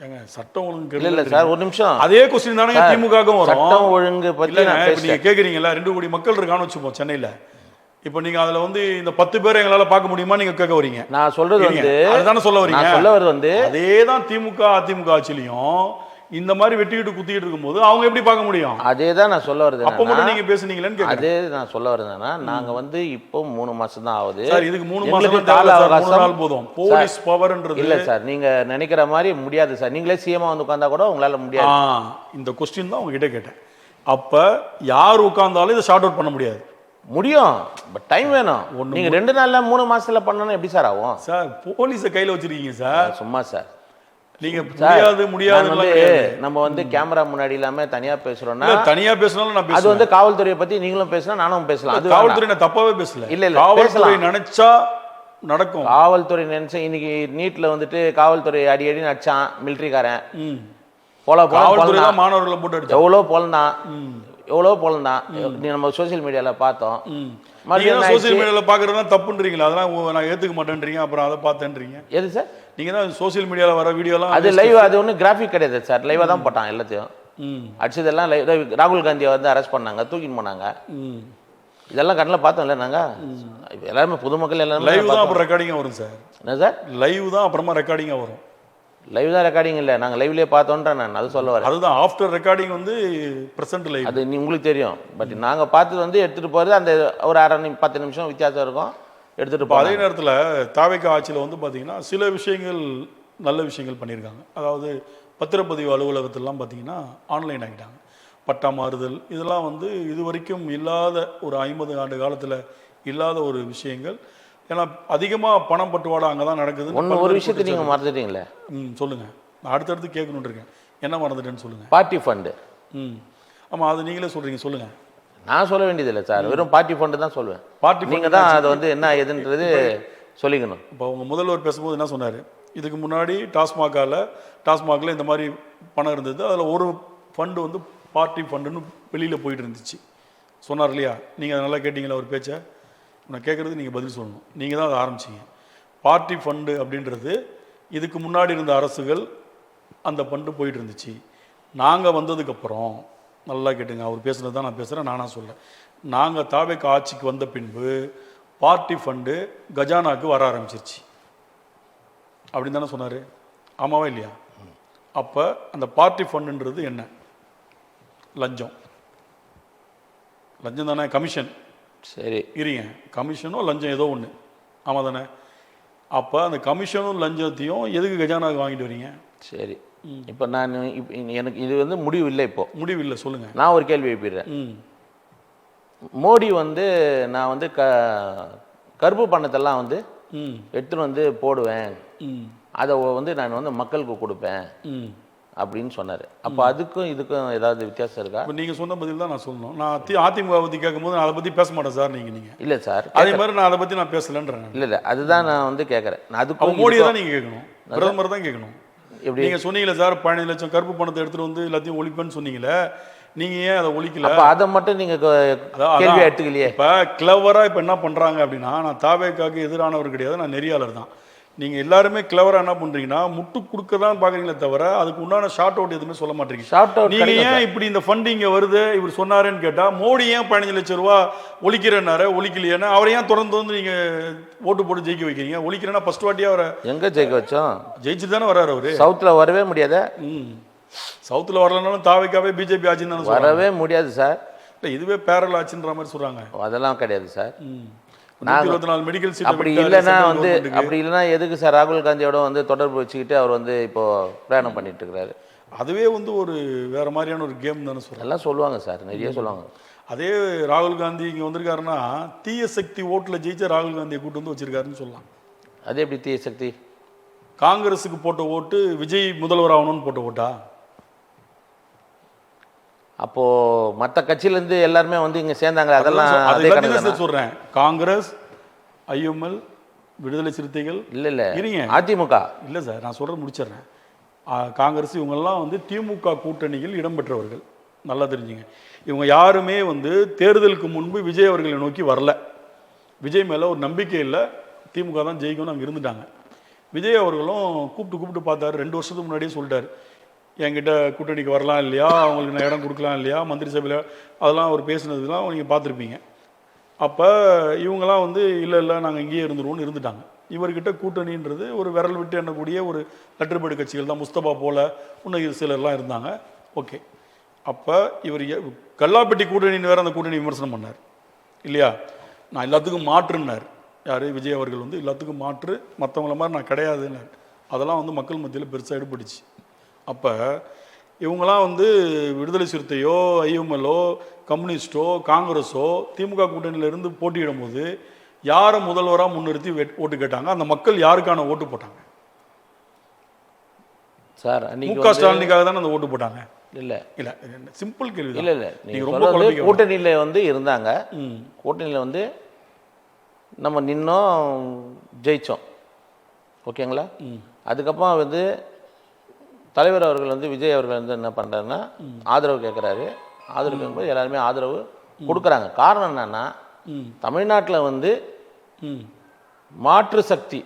ஏங்க சட்டம் ஒழுங்கு இல்லை சார், ஒரு நிமிஷம். அதே கொஸ்டின் தானே திமுகவும் வரும். சட்டம் ஒழுங்கு பற்றி நீங்க கேட்குறீங்களா? 2 கோடி மக்கள் இருக்கான்னு வச்சுப்போம் சென்னையில். இப்போ நீங்க அதில் வந்து இந்த 10 பேரை எங்களால் பார்க்க முடியுமா நீங்க கேட்க வரீங்க? நான் சொல்றது வந்து அதுதானே சொல்ல வரீங்க. சொல்ல வருது வந்து அதே தான் திமுக அதிமுக ஆட்சிலையும் இந்த மாதிரி வெட்டிக்கிட்டு குத்திக்கிட்டு இருக்கும்போது அவங்க எப்படி பார்க்க முடியும்? அதே தான் நான் சொல்ல வருது. அப்போ மட்டும் நீங்க பேசுனீங்களேன்னு அதே நான் சொல்ல வருதுன்னா, நாங்க வந்து இப்போ 3 மாசம் தான் ஆகுது சார். இதுக்கு 3 மாசம் கால அவகாசம் போதும். போலீஸ் பவர்ன்றது இல்ல சார், நீங்க நினைக்கிற மாதிரி முடியாது சார். நீங்களே சிஎம் வந்து உட்கார்ந்தா கூட உங்களால முடியாது. இந்த கொஸ்டின் தான் உங்ககிட்ட கேட்டேன். அப்ப யார் உட்கார்ந்தாலும் இதை ஷார்ட் அவுட் பண்ண முடியாது. முடியும், பட் டைம் வேணும். நீங்க 2 நாள்ல 3 மாசத்துல பண்ணனும் எப்படி சார் ஆகும்? சார் போலீஸை கையில வச்சிருக்கீங்க சார். சும்மா சார், நீங்க முடியாது நம்ம வந்து கேமரா முன்னாடி இல்லாம தனியா பேசுறோம்னா, தனியா பேசினாலும் நான் அது வந்து காவல்துறையை பத்தி நீங்களும் பேசலாம், நானும் பேசலாம். அது காவல்துறை நான் தப்பாவே பேசல. இல்ல காவல்துறை நினைச்சா நடக்கும். காவல்துறை நினைச்சா இன்னைக்கு நீட்ல வந்துட்டு காவல்துறை அடி நடிச்சான் மிலிட்டரிக்காரன். காவல்துறை தான் மாணவர்களை போட்டு அடிச்சான். எவ்வளோ போலந்தான் நம்ம சோசியல் மீடியால பார்த்தோம். சோசியல் மீடியால பாக்குறதா தப்புன்றீங்களா? அதெல்லாம் நான் ஏத்துக்க மாட்டேன்றீங்க, அப்புறம் அதை பார்த்தேன்றீங்க. எது சார்? நீங்க தான் சோசியல் மீடியால வர வீடியோலாம் அது லைவ், அது ஒன்றும் கிராஃபிக் கிடையாது சார். லைவா தான் போட்டான் எல்லாத்தையும். அடிச்சதெல்லாம் லைவ். ராகுல் காந்தியை வந்து அரெஸ்ட் பண்ணாங்க, தூக்கின்னு போனாங்க. இதெல்லாம் கண்ணில் பார்த்தோம்ல நாங்க எல்லாருமே, பொதுமக்கள் எல்லாரும். லைவ் தான் அப்புறம் ரெக்கார்டிங்கா வரும் சார். என்ன சார்? லைவ் தான் அப்புறமா ரெக்கார்டிங்கா வரும். லைவ் தான் ரெக்கார்டிங் இல்லை, நாங்கள் லைவ்லேயே பார்த்தோன்றேன். நான் அது சொல்ல வரேன். அதுதான் ஆஃப்டர் ரெக்கார்டிங் வந்து ப்ரெசென்ட் லைவ். அது உங்களுக்கு தெரியும். பட் நாங்கள் பார்த்தது வந்து எடுத்துகிட்டு போகிறது அந்த ஒரு 10 நிமிஷம் வித்தியாசம் இருக்கும், எடுத்துகிட்டு போகிறோம். அதே நேரத்தில் தாவேகா ஆட்சியில் வந்து பார்த்தீங்கன்னா சில விஷயங்கள் நல்ல விஷயங்கள் பண்ணியிருக்காங்க. அதாவது பத்திரப்பதிவு அலுவலகத்திலாம் பார்த்தீங்கன்னா ஆன்லைன் ஆகிட்டாங்க. பட்டா மாறுதல் இதெல்லாம் வந்து இது வரைக்கும் இல்லாத ஒரு 50 ஆண்டு காலத்தில் இல்லாத ஒரு விஷயங்கள். ஏன்னா அதிகமாக பணம் பட்டுவாடா அங்கே தான் நடக்குது. ஒரு விஷயத்தை நீங்கள் மறந்துட்டீங்களே. சொல்லுங்கள். நான் அடுத்தடுத்து கேட்கணுன்னு இருக்கேன். என்ன மறந்துட்டேன்னு சொல்லுங்கள். Party fund. ஆமாம், அது நீங்களே சொல்கிறீங்க, சொல்லுங்கள். நான் சொல்ல வேண்டியதில்லை சார், வெறும் பார்ட்டி ஃபண்டு தான் சொல்லுவேன். பார்ட்டி நீங்கள் தான் அதை வந்து என்ன எதுன்றது சொல்லிக்கணும். இப்போ உங்கள் முதல்வர் பேசும்போது என்ன சொன்னார்? இதுக்கு முன்னாடி டாஸ்மாகில் இந்த மாதிரி பணம் இருந்தது, அதில் ஒரு ஃபண்டு வந்து பார்ட்டி ஃபண்டுன்னு வெளியில் போயிட்டு இருந்துச்சு சொன்னார் இல்லையா? நீங்கள் அதை நல்லா கேட்டிங்களா ஒரு பேச்சை? நான் கேட்குறது நீங்கள் பதில் சொல்லணும். நீங்கள் தான் அதை ஆரம்பிச்சிங்க. பார்ட்டி ஃபண்டு அப்படின்றது இதுக்கு முன்னாடி இருந்த அரசுகள் அந்த ஃபண்டு போயிட்டு இருந்துச்சு. நாங்கள் வந்ததுக்கப்புறம் நல்லா கேட்டுங்க, அவர் பேசுனது தான் நான் பேசுகிறேன், நானாக சொல்ல. நாங்கள் தாவேகா ஆட்சிக்கு வந்த பின்பு பார்ட்டி ஃபண்டு கஜானாக்கு வர ஆரம்பிச்சிருச்சு அப்படின்னு தானே சொன்னார். ஆமாவா இல்லையா? அப்போ அந்த பார்ட்டி ஃபண்டுன்றது என்ன? லஞ்சம். லஞ்சம் தானே, கமிஷன். சரி இருங்க, கமிஷனோ லஞ்சம் ஏதோ ஒன்று. ஆமாம் தானே? அப்போ அந்த கமிஷனும் லஞ்சத்தையும் எதுக்கு கஜானாவுக்கு வாங்கிட்டு வரீங்க? சரி, இப்போ நான் எனக்கு இது வந்து முடிவு இல்லை. இப்போ முடிவு இல்லை, சொல்லுங்கள். நான் ஒரு கேள்வி எழுப்பிடுறேன். மோடி வந்து நான் வந்து கருப்பு பணத்தெல்லாம் வந்து ம் எடுத்துன்னு வந்து போடுவேன், ம் அதை வந்து நான் வந்து மக்களுக்கு கொடுப்பேன் ம் அப்படின்னு சொன்னார். அப்போ அதுக்கும் இதுக்கும் ஏதாவது வித்தியாசம் இருக்கா? இப்போ நீங்கள் சொன்ன பதில் தான் நான் சொல்லணும். நான் அதிமுக பற்றி கேட்கும்போது நான் அதை பற்றி பேச மாட்டேன் சார். நீங்கள் இல்லை சார், அதே மாதிரி நான் அதை பற்றி நான் பேசலன்றேன். இல்லை அதுதான் நான் வந்து கேட்குறேன். அப்போ அதுக்கும் மோடியை தான் நீங்கள் கேட்கணும், பிரதமர் தான் கேட்கணும். எப்படி? நீங்கள் சொன்னீங்களே சார் 15 லட்சம் கருப்பு பணத்தை எடுத்துகிட்டு வந்து எல்லாத்தையும் ஒழிப்பேன்னு சொன்னீங்களே, நீங்கள் ஏன் அதை ஒழிக்கல? அப்போ அதை மட்டும் நீங்கள் கேள்வியாக எடுத்துக்கலையே. இப்போ கிளவராக இப்போ என்ன பண்ணுறாங்க அப்படின்னா, நான் தாவேக்காவுக்கு எதிரானவர் கிடையாது, நான் நெறியாளர் தான். நீங்கள் எல்லாருமே கிளவராக என்ன பண்ணுறீங்கன்னா, முட்டு கொடுக்க தான் பார்க்குறீங்களே தவிர அதுக்கு உண்டான ஷார்ட் அவுட் எதுவுமே சொல்ல மாட்டீங்க. ஷார்ட் அவுட் நீங்கள் ஏன் இப்படி இந்த ஃபண்டிங்க வருது இவர் சொன்னாருன்னு கேட்டால், மோடி ஏன் 15 லட்சம் ரூபா ஒழிக்கிறேன்னாரு, ஒழிக்கலையேன்னா அவரை ஏன் தொடர்ந்து வந்து நீங்கள் ஓட்டு போட்டு ஜெயிக்க வைக்கிறீங்க? ஒழிக்கிறேன்னா ஃபர்ஸ்ட் வாட்டியாக அவரை எங்கே ஜெயிக்க வச்சோம்? ஜெயிச்சுட்டு தானே வர்றாரு அவரு. சவுத்தில் வரவே முடியாத. சவுத்தில் வரலனாலும் தாவேக்காவே பிஜேபி ஆட்சின்னு தானே வரவே முடியாது சார். இல்லை இதுவே பேரல் ஆட்சின்ற மாதிரி சொல்கிறாங்க. அதெல்லாம் கிடையாது சார். 124 மெடிக்கல் சீட் அப்படி இல்லைன்னா வந்து அப்படி இல்லைன்னா எதுக்கு சார் ராகுல் காந்தியோட வந்து தொடர்பு வச்சுக்கிட்டு அவர் வந்து இப்போ பிரயாணம் பண்ணிட்டு இருக்கிறாரு? அதுவே வந்து ஒரு வேற மாதிரியான ஒரு கேம் தானே சொல்கிறேன். எல்லாம் சொல்லுவாங்க சார், நிறைய சொல்லுவாங்க. அதே ராகுல் காந்தி இங்கே வந்திருக்காருன்னா தீய சக்தி ஓட்டில் ஜெயிச்ச ராகுல் காந்தியை கூட்டு வந்து வச்சிருக்காருன்னு சொல்லலாம். அது எப்படி தீய சக்தி? காங்கிரஸுக்கு போட்ட ஓட்டு விஜய் முதல்வர் ஆகணும்னு போட்ட ஓட்டா? அப்போ மற்ற கட்சியிலேருந்து எல்லாருமே வந்து இங்கே சேர்ந்தாங்க. அதெல்லாம் சொல்கிறேன். காங்கிரஸ், ஐஎம்எல், விடுதலை சிறுத்தைகள் இல்லை இருங்க, அதிமுக இல்லை சார் நான் சொல்கிறது முடிச்சிடுறேன். காங்கிரஸ் இவங்கெல்லாம் வந்து திமுக கூட்டணியில் இடம்பெற்றவர்கள், நல்லா தெரிஞ்சுங்க. இவங்க யாருமே வந்து தேர்தலுக்கு முன்பு விஜய் அவர்களை நோக்கி வரல. விஜய் மேலே ஒரு நம்பிக்கை இல்லை, திமுக தான் ஜெயிக்கணும்னு அங்கே இருந்துட்டாங்க. விஜய் அவர்களும் கூப்பிட்டு பார்த்தாரு. 2 வருஷத்துக்கு முன்னாடியே சொல்லிட்டார், என்கிட்ட கூட்டணிக்கு வரலாம் இல்லையா, அவங்களுக்கு நான் இடம் கொடுக்கலாம் இல்லையா, மந்திரி சபையில் அதெல்லாம் அவர் பேசுனதுலாம் நீங்கள் பார்த்துருப்பீங்க. அப்போ இவங்கெல்லாம் வந்து இல்லை நாங்கள் இங்கேயே இருந்துருவோம்னு இருந்துட்டாங்க. இவர்கிட்ட கூட்டணின்றது ஒரு விரல் விட்டு எண்ணக்கூடிய ஒரு லெட்டர்பேடு கட்சிகள் தான். முஸ்தபா போல் இன்னும் சிலர்லாம் இருந்தாங்க. ஓகே, அப்போ இவர் கல்லாப்பட்டி கூட்டணின்னு வேறு அந்த கூட்டணி விமர்சனம் பண்ணார் இல்லையா? நான் எல்லாத்துக்கும் மாற்றுன்னார். யார்? விஜய் அவர்கள் வந்து எல்லாத்துக்கும் மாற்று, மற்றவங்கள மாதிரி நான் கிடையாதுன்னார். அதெல்லாம் வந்து மக்கள் மத்தியில் பெருசாக எடுபட்டுச்சு. அப்போ இவங்களாம் வந்து விடுதலை சிறுத்தையோ ஐஎம்எல்லோ கம்யூனிஸ்டோ காங்கிரஸோ திமுக கூட்டணியிலிருந்து போட்டியிடும் போது யாரை முதல்வராக முன்னிறுத்தி ஓட்டு கேட்டாங்க? அந்த மக்கள் யாருக்கான ஓட்டு போட்டாங்க சார்? முக ஸ்டாலினுக்காக தானே அந்த ஓட்டு போட்டாங்க. இல்லை சிம்பிள் கேள்வி. இல்லை நீங்கள் ரொம்ப கூட்டணியில் வந்து இருந்தாங்க. கூட்டணியில் வந்து நம்ம நின்னோம், ஜெயித்தோம், ஓகேங்களா? அதுக்கப்புறம் வந்து தலைவர் அவர்கள் வந்து விஜய் அவர்கள் வந்து என்ன பண்ணுறாருன்னா ஆதரவு கேட்குறாரு. ஆதரவு கேட்கும்போது எல்லாருமே ஆதரவு கொடுக்குறாங்க. காரணம் என்னன்னா, தமிழ்நாட்டில் வந்து மாற்று சக்தி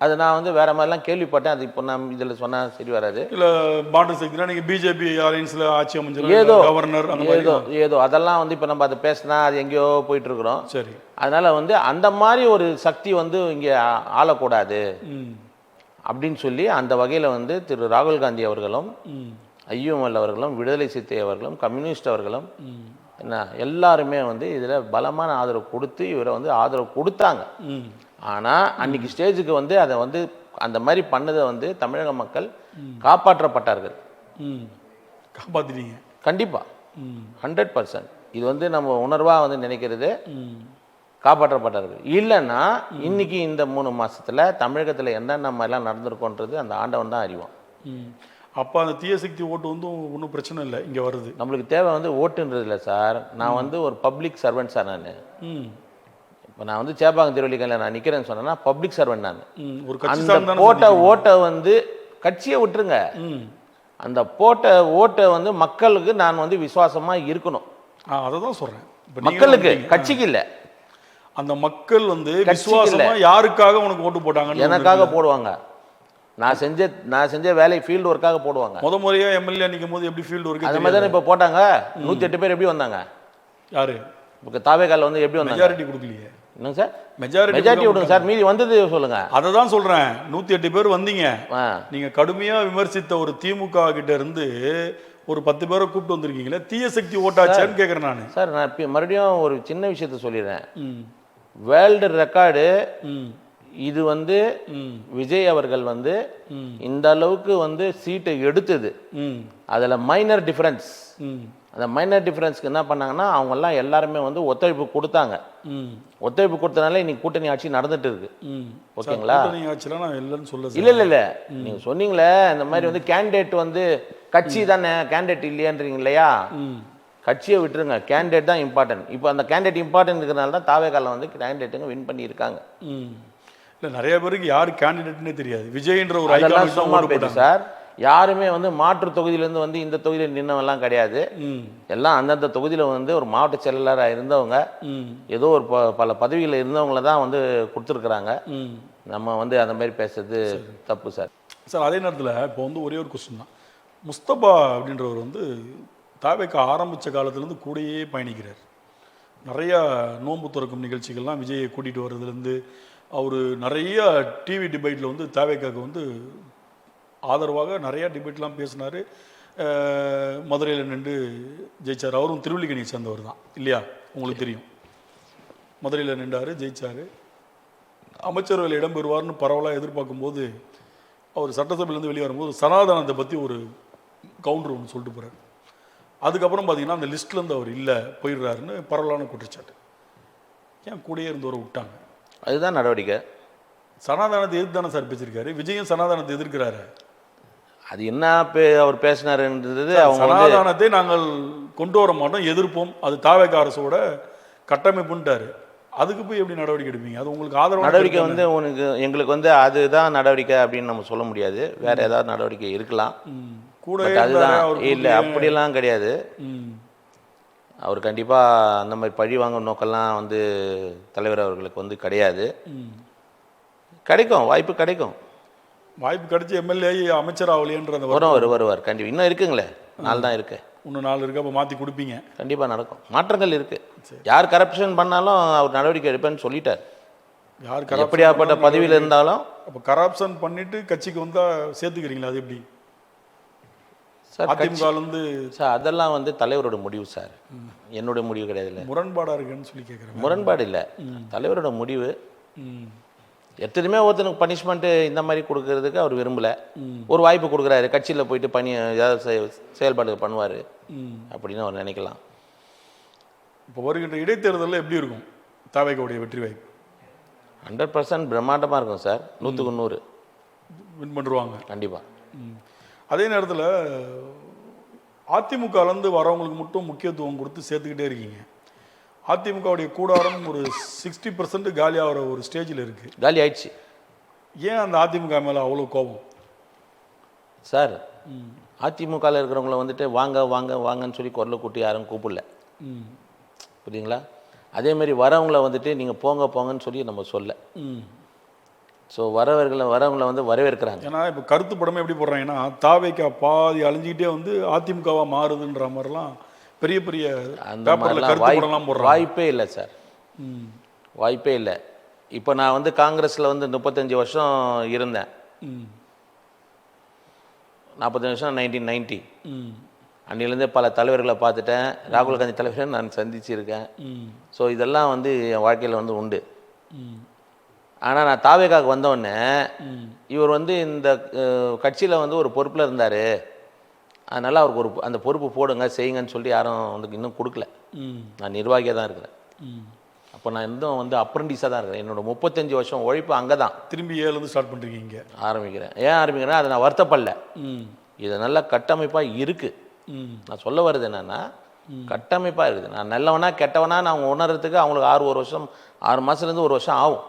அது நான் வந்து வேற மாதிரிலாம் கேள்விப்பட்டேன். அது இப்போ நான் இதில் சொன்னால் சரி வராது. இல்லை மாற்று சக்தினா நீங்கள் பிஜேபி அலையன்ஸில் ஆட்சி அமைச்சர் ஏதோ கவர்னர் ஏதோ அதெல்லாம் வந்து இப்போ நம்ம அதை பேசினா அது எங்கேயோ போயிட்டு இருக்கிறோம். சரி, அதனால வந்து அந்த மாதிரி ஒரு சக்தி வந்து இங்கே ஆளக்கூடாது அப்படின்னு சொல்லி அந்த வகையில் வந்து திரு ராகுல் காந்தி அவர்களும் ஐஎம்எல் அவர்களும் விடுதலை சிறுத்தை அவர்களும் கம்யூனிஸ்ட் அவர்களும் என்ன எல்லாருமே வந்து இதில் பலமான ஆதரவு கொடுத்து இவரை வந்து ஆதரவு கொடுத்தாங்க. ஆனால் அன்னைக்கு ஸ்டேஜுக்கு வந்து அதை வந்து அந்த மாதிரி பண்ணதை வந்து தமிழக மக்கள் காப்பாற்றப்பட்டார்கள். காப்பாற்றிட்டீங்க கண்டிப்பாக 100%. இது வந்து நம்ம உணர்வாக வந்து நினைக்கிறது, காப்பாற்றப்பட்டார்கள். இல்லைன்னா இன்னைக்கு இந்த 3 மாசத்துல தமிழகத்தில் என்னென்ன மாதிரிலாம் நடந்திருக்கோன்றது அந்த ஆண்டவன் தான் அறிவான். அப்போ அந்த தீயசக்தி ஓட்டு வந்து ஒன்றும் பிரச்சனை இல்லை, இங்கே வருது. நம்மளுக்கு தேவை வந்து ஓட்டுன்றது இல்லை சார். நான் வந்து ஒரு பப்ளிக் சர்வெண்ட் சார். நான் இப்போ நான் வந்து சேப்பாக்கம் திருவள்ளிக்கல்ல நான் நிற்கிறேன்னு சொன்னேன்னா பப்ளிக் சர்வெண்ட். நான் அந்த போட்ட ஓட்டை வந்து கட்சியை விட்டுருங்க, அந்த போட்ட ஓட்டை வந்து மக்களுக்கு நான் வந்து விசுவாசமாக இருக்கணும். அதை தான் சொல்கிறேன், மக்களுக்கு, கட்சிக்கு இல்லை. அந்த மக்கள் வந்து விசுவாசமா யாருக்காக உனக்கு ஓட்டு போட்டாங்க? எனக்காக போடுவாங்க. நான் செஞ்ச வேலை ஃபீல்டு ஒர்க்காக போடுவாங்க. முறையா எம்எல்ஏ நிற்கும் போது எப்படி ஃபீல்டு ஒர்க் அந்த மாதிரி தானே இப்போ போட்டாங்க. 108 பேர் எப்படி வந்தாங்க? யாரு? இப்போ தாவேகால வந்து எப்படி வந்தாங்க? மெஜாரிட்டி கொடுக்கலையே. என்னங்க சார்? மெஜாரிட்டி விடுங்க சார், மீதி வந்தது சொல்லுங்க. அதை தான் சொல்றேன், 108 பேர் வந்தீங்க. நீங்க கடுமையா விமர்சித்த ஒரு திமுக கிட்ட இருந்து ஒரு 10 பேரை கூப்பிட்டு வந்திருக்கீங்களே, தீய சக்தி ஓட்டாச்சேன்னு கேட்குறேன் நான். சார் நான் மறுபடியும் ஒரு சின்ன விஷயத்த சொல்லிடுறேன். வேர்ல்டு ரெக்கார்டு இது வந்து விஜய் அவர்கள் வந்து இந்த அளவுக்கு வந்து சீட்டை எடுத்தது. அதில் மைனர் டிஃபரன்ஸ், அந்த மைனர் டிஃபரன்ஸ்க்கு என்ன பண்ணாங்கன்னா அவங்கெல்லாம் எல்லாருமே வந்து ஒத்துழைப்பு கொடுத்தாங்க. ஒத்துழைப்பு கொடுத்தனால இன்னைக்கு கூட்டணி ஆட்சி நடந்துட்டு இருக்கு. ஓகேங்களா? கூட்டணி ஆட்சிலாம் நான் இல்லைன்னு சொல்ல சார். இல்லை நீங்கள் சொன்னீங்களே இந்த மாதிரி வந்து கேண்டிடேட் வந்து கட்சி தானே கேண்டிடேட் இல்லையான்றீங்க இல்லையா? கட்சியை விட்டுருங்க, கேண்டிடேட் தான் இம்பார்ட்டன்ட். இப்போ அந்த கேண்டிடேட் இம்பார்ட்டன்ட் இருக்கிறனால தான் தாவேகால வந்து கேண்டிடேட்டுங்க வின் பண்ணியிருக்காங்க. இல்லை நிறைய பேருக்கு யார் கேண்டிடேட்னே தெரியாது. விஜய்ன்ற ஒரு அதெல்லாம் சும்மா பேச்சு சார். யாருமே வந்து மாற்று தொகுதியிலேருந்து வந்து இந்த தொகுதியில் நின்னவெல்லாம் கிடையாது. எல்லாம் அந்தந்த தொகுதியில் வந்து ஒரு மாவட்ட செயலாளராக இருந்தவங்க, ஏதோ ஒரு பல பதவிகளில் இருந்தவங்கள தான் வந்து கொடுத்துருக்குறாங்க. நம்ம வந்து அந்த மாதிரி பேசுறது தப்பு சார். சார் அதே நேரத்தில் இப்போ வந்து ஒரே ஒரு கொஸ்டின் தான். முஸ்தபா அப்படின்றவர் வந்து தாவேக்கா ஆரம்பித்த காலத்துலேருந்து கூடயே பயணிக்கிறார். நிறையா நோன்பு துறக்கும் நிகழ்ச்சிகள்லாம் விஜயை கூட்டிகிட்டு வர்றதுலேருந்து அவர் நிறைய டிவி டிபேட்டில் வந்து தாவேக்காவுக்கு வந்து ஆதரவாக நிறையா டிபேட்லாம் பேசினார். மதுரையில் நின்று ஜெயிச்சார். அவரும் திருவல்லிக்கணியை சேர்ந்தவர் தான் இல்லையா? உங்களுக்கு தெரியும். மதுரையில் நின்றார், ஜெயிச்சார். அமைச்சர்கள் இடம்பெறுவார்னு பரவலாக எதிர்பார்க்கும்போது அவர் சட்டசபையிலேருந்து வெளியே வரும்போது சனாதனத்தை பற்றி ஒரு கவுண்டர் ஒன்று சொல்லிட்டு போகிறார். அதுக்கப்புறம் பார்த்தீங்கன்னா அந்த லிஸ்ட்லேருந்து அவர் இல்லை போயிடுறாருன்னு பரவலான குற்றச்சாட்டு. ஏன் கூடயே இருந்தவரை விட்டாங்க? அதுதான் நடவடிக்கை. சனாதனத்தை எதிர்த்து தானே சார் பேசியிருக்காரு. விஜயும் சனாதனத்தை எதிர்க்கிறாரு. அது என்ன அவர் பேசினாருன்றது அவங்க சனாதனத்தை நாங்கள் கொண்டு வர மாட்டோம், எதிர்ப்போம், அது தாவேகா அரசோட கட்டமைப்புன்ட்டாரு. அதுக்கு போய் எப்படி நடவடிக்கை எடுப்பீங்க? அது உங்களுக்கு ஆதரவு நடவடிக்கை வந்து எங்களுக்கு வந்து அதுதான் நடவடிக்கை அப்படின்னு நம்ம சொல்ல முடியாது. வேற ஏதாவது நடவடிக்கை இருக்கலாம் கூட. அதுதான் இல்லை, அப்படியெல்லாம் கிடையாது. அவர் கண்டிப்பாக அந்த மாதிரி பழி வாங்கும் நோக்கெல்லாம் வந்து தலைவர் அவர்களுக்கு வந்து கிடையாது. கிடைக்கும், வாய்ப்பு கிடைக்கும். வாய்ப்பு கிடைச்சி எம்எல்ஏ அமைச்சர் ஆகலையன்ற அந்த வருவார் கண்டிப்பாக. இன்னும் இருக்குங்களே, நாள் தான் இருக்கு. இன்னும் 4 இருக்கு. அப்போ மாற்றி கொடுப்பீங்க? கண்டிப்பாக நடக்கும், மாற்றங்கள் இருக்கு. யார் கரப்ஷன் பண்ணாலும் அவர் நடவடிக்கை எடுப்பேன்னு சொல்லிட்டார். யார் எப்படியாப்பட்ட பதவியில் இருந்தாலும். அப்போ கரப்ஷன் பண்ணிட்டு கட்சிக்கு வந்தால் சேர்த்துக்கிறீங்களா? அது எப்படி சார்? அதிமுகலேருந்து சார் அதெல்லாம் வந்து தலைவரோட முடிவு சார், என்னோட முடிவு கிடையாது. முரண்பாடாக இருக்குன்னு சொல்லி கேட்குறேன். முரண்பாடு இல்லை, தலைவரோட முடிவு. எத்தனையுமே ஒருத்தனுக்கு பனிஷ்மெண்ட்டு இந்த மாதிரி கொடுக்கறதுக்கு அவர் விரும்பலை. ஒரு வாய்ப்பு கொடுக்குறாரு, கட்சியில் போயிட்டு ஏதாவது செயல்பாடு பண்ணுவார் அப்படின்னு அவர் நினைக்கலாம். இப்போ வருகின்ற இடைத்தேர்தலில் எப்படி இருக்கும் தாவேகாவுடைய வெற்றி வாய்ப்பு? 100% பிரம்மாண்டமாக இருக்கும் சார். 100க்கு 100 வின் பண்ணுவாங்க கண்டிப்பாக. அதே நேரத்தில் அதிமுகலேருந்து வரவங்களுக்கு மட்டும் முக்கியத்துவம் கொடுத்து சேர்த்துக்கிட்டே இருக்கீங்க. அதிமுகவுடைய கூடாரம் ஒரு 60% காலியாகிற ஒரு ஸ்டேஜில் இருக்குது. காலி ஆயிடுச்சு. ஏன் அந்த அதிமுக மேலே அவ்வளோ கோபம் சார்? அதிமுகவில் இருக்கிறவங்கள வந்துட்டு வாங்க வாங்க வாங்கன்னு சொல்லி குரலை கூட்டி யாரும் கூப்பிடல, புரியுங்களா? அதேமாரி வரவங்கள வந்துட்டு நீங்கள் போங்க போங்கன்னு சொல்லி நம்ம சொல்ல. ஸோ வரவங்களை வந்து வரவேற்கிறாங்க. ஏன்னா இப்போ கருத்து படமே எப்படி போடுறாங்கன்னா தாவேக்கா பாதி அழிஞ்சிக்கிட்டே வந்து அதிமுகவாக மாறுதுன்ற மாதிரிலாம் பெரிய பெரிய வாய்ப்பே இல்லை சார், வாய்ப்பே இல்லை. இப்போ நான் வந்து காங்கிரஸில் வந்து 35 வருஷம் இருந்தேன். 45 வருஷம் 1990. அன்னிலேருந்தே பல தலைவர்களை பார்த்துட்டேன். ராகுல் காந்தி தலைவரை நான் சந்திச்சிருக்கேன். ஸோ இதெல்லாம் வந்து என் வாழ்க்கையில் வந்து உண்டு. ஆனால் நான் தாவேகாவுக்கு வந்தோடனே இவர் வந்து இந்த கட்சியில் வந்து ஒரு பொறுப்பில் இருந்தார், அதனால் அவருக்கு அந்த பொறுப்பு போடுங்க செய்யுங்கன்னு சொல்லி யாரும் வந்து இன்னும் கொடுக்கல. நான் நிர்வாகியாக தான் இருக்கிறேன். அப்போ நான் இன்னும் வந்து அப்ரண்டிஸாக தான் இருக்கிறேன். என்னோட 35 வருஷம் உழைப்பு அங்கே தான். திரும்பி 7 ஸ்டார்ட் பண்ணுறீங்க இங்கே? ஆரம்பிக்கிறேன். ஏன் ஆரம்பிக்கிறேன்? அதை நான் வருத்தப்படல. இது நல்ல கட்டமைப்பாக இருக்குது. நான் சொல்ல வர்றது என்னென்னா, கட்டமைப்பாக இருக்குது. நான் நல்லவனா கெட்டவனா நான் உணர்றதுக்கு அவங்களுக்கு 6 மாதத்துலேருந்து 1 வருஷம் ஆகும்.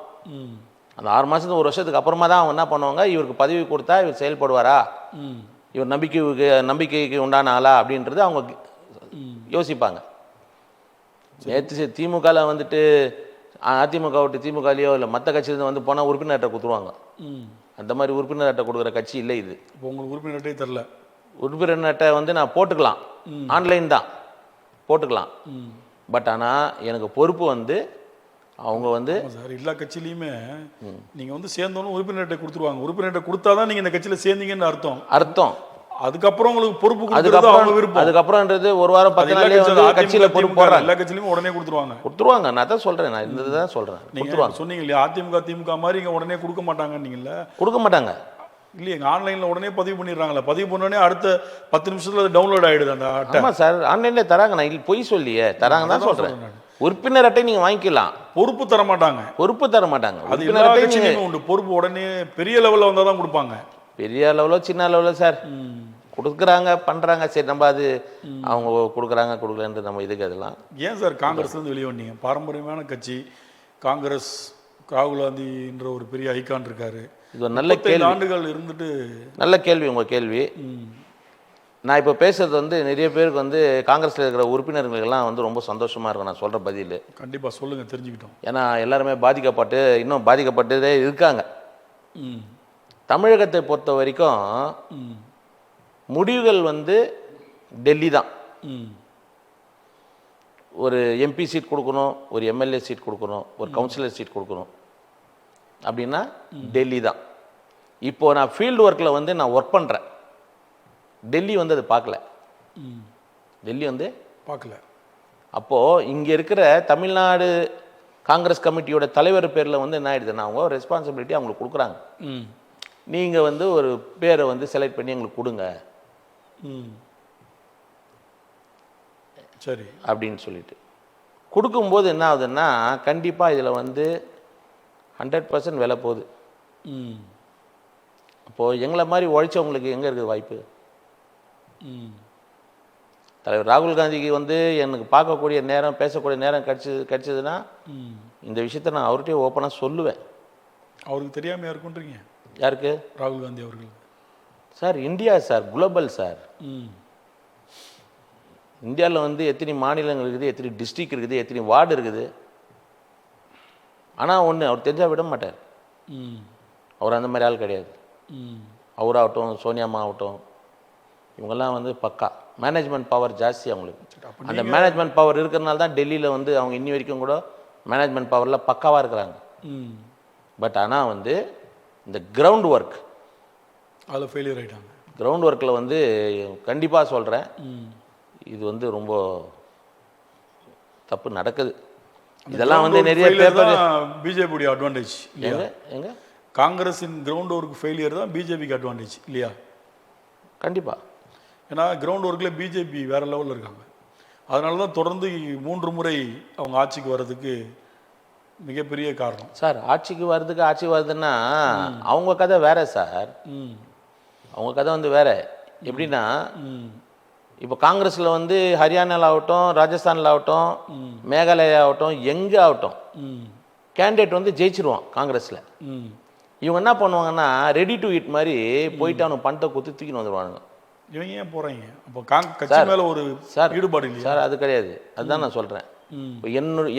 அந்த 6 மாதத்துக்கு 1 வருஷத்துக்கு அப்புறமா தான் அவங்க என்ன பண்ணுவாங்க, இவருக்கு பதவி கொடுத்தா இவர் செயல்படுவாரா, இவர் நம்பிக்கைக்கு உண்டான ஆளா அப்படின்றது அவங்க யோசிப்பாங்க. நேற்று திமுகவில் வந்துட்டு அதிமுக விட்டு திமுகலையோ இல்லை மற்ற கட்சியிலேருந்து வந்து போனால் உறுப்பினர் அட்டை கொடுத்துருவாங்க. அந்த மாதிரி உறுப்பினர் அட்டை கொடுக்குற கட்சி இல்லை இது. இப்போ உங்களுக்கு உறுப்பினர் அட்டையே தரல? உறுப்பினர் அட்டை வந்து நான் போட்டுக்கலாம், ஆன்லைன் தான் போட்டுக்கலாம். பட் ஆனால் எனக்கு பொறுப்பு வந்து அவங்க வந்து சார் எல்லா கட்சியிலையுமே நீங்கள் வந்து சேர்ந்தோன்னு உறுப்பினர் அட்டை கொடுத்துருவாங்க. உறுப்பினர் அட்டை கொடுத்தா தான் நீங்கள் இந்த கட்சியில் சேர்ந்தீங்கன்னு அர்த்தம். அதுக்கப்புறம் உங்களுக்கு பொறுப்பு அதுக்கப்புறம்ன்றது 1 வாரம் 10 நாளே வந்து கட்சியில் பொறுப்பு போடுறாங்க. எல்லா கட்சியிலுமே உடனே கொடுத்துருவாங்க. நான் தான் சொல்கிறேன், நான் இந்த தான் சொல்கிறேன். கொடுத்துருவாங்க சொன்னீங்க இல்லையா? அதிமுக திமுக மாதிரி இங்கே உடனே கொடுக்க மாட்டாங்க. நீங்கள கொடுக்க மாட்டாங்க. இல்லையங்க, ஆன்லைனில் உடனே பதிவு பண்ணிடுறாங்களே, பதிவு பண்ணோடனே அடுத்த 10 நிமிஷத்தில் அது டவுன்லோட் ஆகிடுது அந்த அட்டை. ஆமாம் சார், ஆன்லைனில் தராங்க. நான் பொய் சொல்லியே தராங்க தான் சொல்கிறேன். உறுப்பினர் அட்டை நீங்கள் வாங்கிக்கலாம், பொறுப்பு தர மாட்டாங்க. பொறுப்பு தர மாட்டாங்க. அது எல்லா கட்சியிலுமே உண்டு. பொறுப்பு உடனே பெரிய லெவலில் வந்தால் தான் கொடுப்பாங்க. பெரிய அளவில் சின்ன அளவில் சார் கொடுக்குறாங்க, பண்ணுறாங்க. சரி, நம்ம அது அவங்க கொடுக்குறாங்க கொடுக்கலன்ட்டு நம்ம இதுக்கு அதெல்லாம். ஏன் சார் காங்கிரஸ்லேருந்து வெளியே வந்தீங்க? பாரம்பரியமான கட்சி காங்கிரஸ். ராகுல் காந்தின்ற ஒரு பெரிய ஐகான் இருக்காரு. இது ஒரு நல்ல கேள்வி. ஆண்டுகள் இருந்துட்டு நல்ல கேள்வி உங்கள் கேள்வி. நான் இப்போ பேசுறது வந்து நிறைய பேருக்கு வந்து காங்கிரஸில் இருக்கிற உறுப்பினர்களுக்கெல்லாம் வந்து ரொம்ப சந்தோஷமாக இருக்கும் நான் சொல்கிற பதில். கண்டிப்பாக சொல்லுங்கள், தெரிஞ்சுக்கிட்டோம். ஏன்னா எல்லாருமே பாதிக்கப்பட்டு இன்னும் பாதிக்கப்பட்டதே இருக்காங்க. தமிழகத்தை பொறுத்த வரைக்கும் முடிவுகள் வந்து டெல்லி தான். ஒரு எம்பி சீட் கொடுக்கணும், ஒரு எம்எல்ஏ சீட் கொடுக்கணும், ஒரு கவுன்சிலர் சீட் கொடுக்கணும் அப்படின்னா டெல்லி தான். இப்போது நான் ஃபீல்டு ஒர்க்கில் வந்து நான் ஒர்க் பண்ணுறேன். டெல்லி வந்து அது பார்க்கல. டெல்லி வந்து பார்க்கல. அப்போது இங்கே இருக்கிற தமிழ்நாடு காங்கிரஸ் கமிட்டியோட தலைவர் பேரில் வந்து என்ன ஆயிடுதுன்னா அவங்க ரெஸ்பான்சிபிலிட்டி அவங்களுக்கு கொடுக்குறாங்க. நீங்கள் வந்து ஒரு பேரை வந்து செலக்ட் பண்ணி எங்களுக்கு கொடுங்க சரி அப்படின்னு சொல்லிட்டு கொடுக்கும்போது என்ன ஆகுதுன்னா கண்டிப்பாக இதில் வந்து 100% விலை போகுது. அப்போது எங்களை மாதிரி உழைச்சவங்களுக்கு எங்கே இருக்குது வாய்ப்பு? தலைவர் ராகுல் காந்திக்கு வந்து எனக்கு பார்க்கக்கூடிய நேரம், பேசக்கூடிய நேரம் கிடைச்சதுன்னா இந்த விஷயத்த நான் அவர்கிட்டயே ஓப்பனாக சொல்லுவேன். அவருக்கு தெரியாமல் இருக்குன்றீங்க? யாருக்கு? ராகுல் காந்தி அவர்கள். Sir India sir, global sir. இந்தியாவில் வந்து எத்தனை மாநிலங்கள் இருக்குது, எத்தனை டிஸ்ட்ரிக்ட் இருக்குது, எத்தனை வார்டு இருக்குது. ஆனால் ஒன்று அவர் தெரிஞ்சால் விட மாட்டார். அவர் அந்த மாதிரி ஆள் கிடையாது. அவராகட்டும், சோனியாமா ஆகட்டும், இவங்கெல்லாம் வந்து பக்கா மேனேஜ்மெண்ட் பவர் ஜாஸ்தி அவங்களுக்கு. அந்த மேனேஜ்மெண்ட் பவர் இருக்கிறனால தான் டெல்லியில் வந்து அவங்க இன்னி வரைக்கும் கூட மேனேஜ்மெண்ட் பவரில் பக்காவாக இருக்கிறாங்க. பட் ஆனால் வந்து இந்த கிரவுண்ட் ஒர்க் அதில் ஃபெயிலியர் ஆகிட்டாங்க. கிரவுண்ட் ஒர்க்கில் வந்து கண்டிப்பாக சொல்கிறேன், இது வந்து ரொம்ப தப்பு நடக்குது. இதெல்லாம் வந்து நிறைய பேர் பிஜேபியுடைய அட்வான்டேஜ். எங்க காங்கிரஸின் கிரவுண்ட் ஒர்க் ஃபெயிலியர் தான் பிஜேபிக்கு அட்வான்டேஜ் இல்லையா? கண்டிப்பாக. ஏன்னா கிரவுண்ட் ஒர்க்கில் பிஜேபி வேறு லெவலில் இருக்காங்க. அதனால தான் தொடர்ந்து 3 முறை அவங்க ஆட்சிக்கு வர்றதுக்கு மிகப்பெரிய காரணம். சார் ஆட்சிக்கு வருதுன்னா அவங்க கதை வேற சார். அவங்க கதை வந்து வேற. எப்படின்னா இப்போ காங்கிரஸில் வந்து ஹரியானாவில் ஆகட்டும், ராஜஸ்தானில் ஆகட்டும், மேகாலயா ஆகட்டும், எங்கே ஆகட்டும் கேண்டிடேட் வந்து ஜெயிச்சிருவான் காங்கிரஸில். இவங்க என்ன பண்ணுவாங்கன்னா ரெடி டு இட் மாதிரி போயிட்டு அவனுக்கு பணத்தை கொடுத்து தூக்கின்னு வந்துடுவானுங்க. இவங்க ஏன் போகிறாங்க? அப்போ கட்சி மேலே ஒரு ஈடுபாடு இல்லை சார். அது கிடையாது, அதுதான் நான் சொல்கிறேன். இப்போ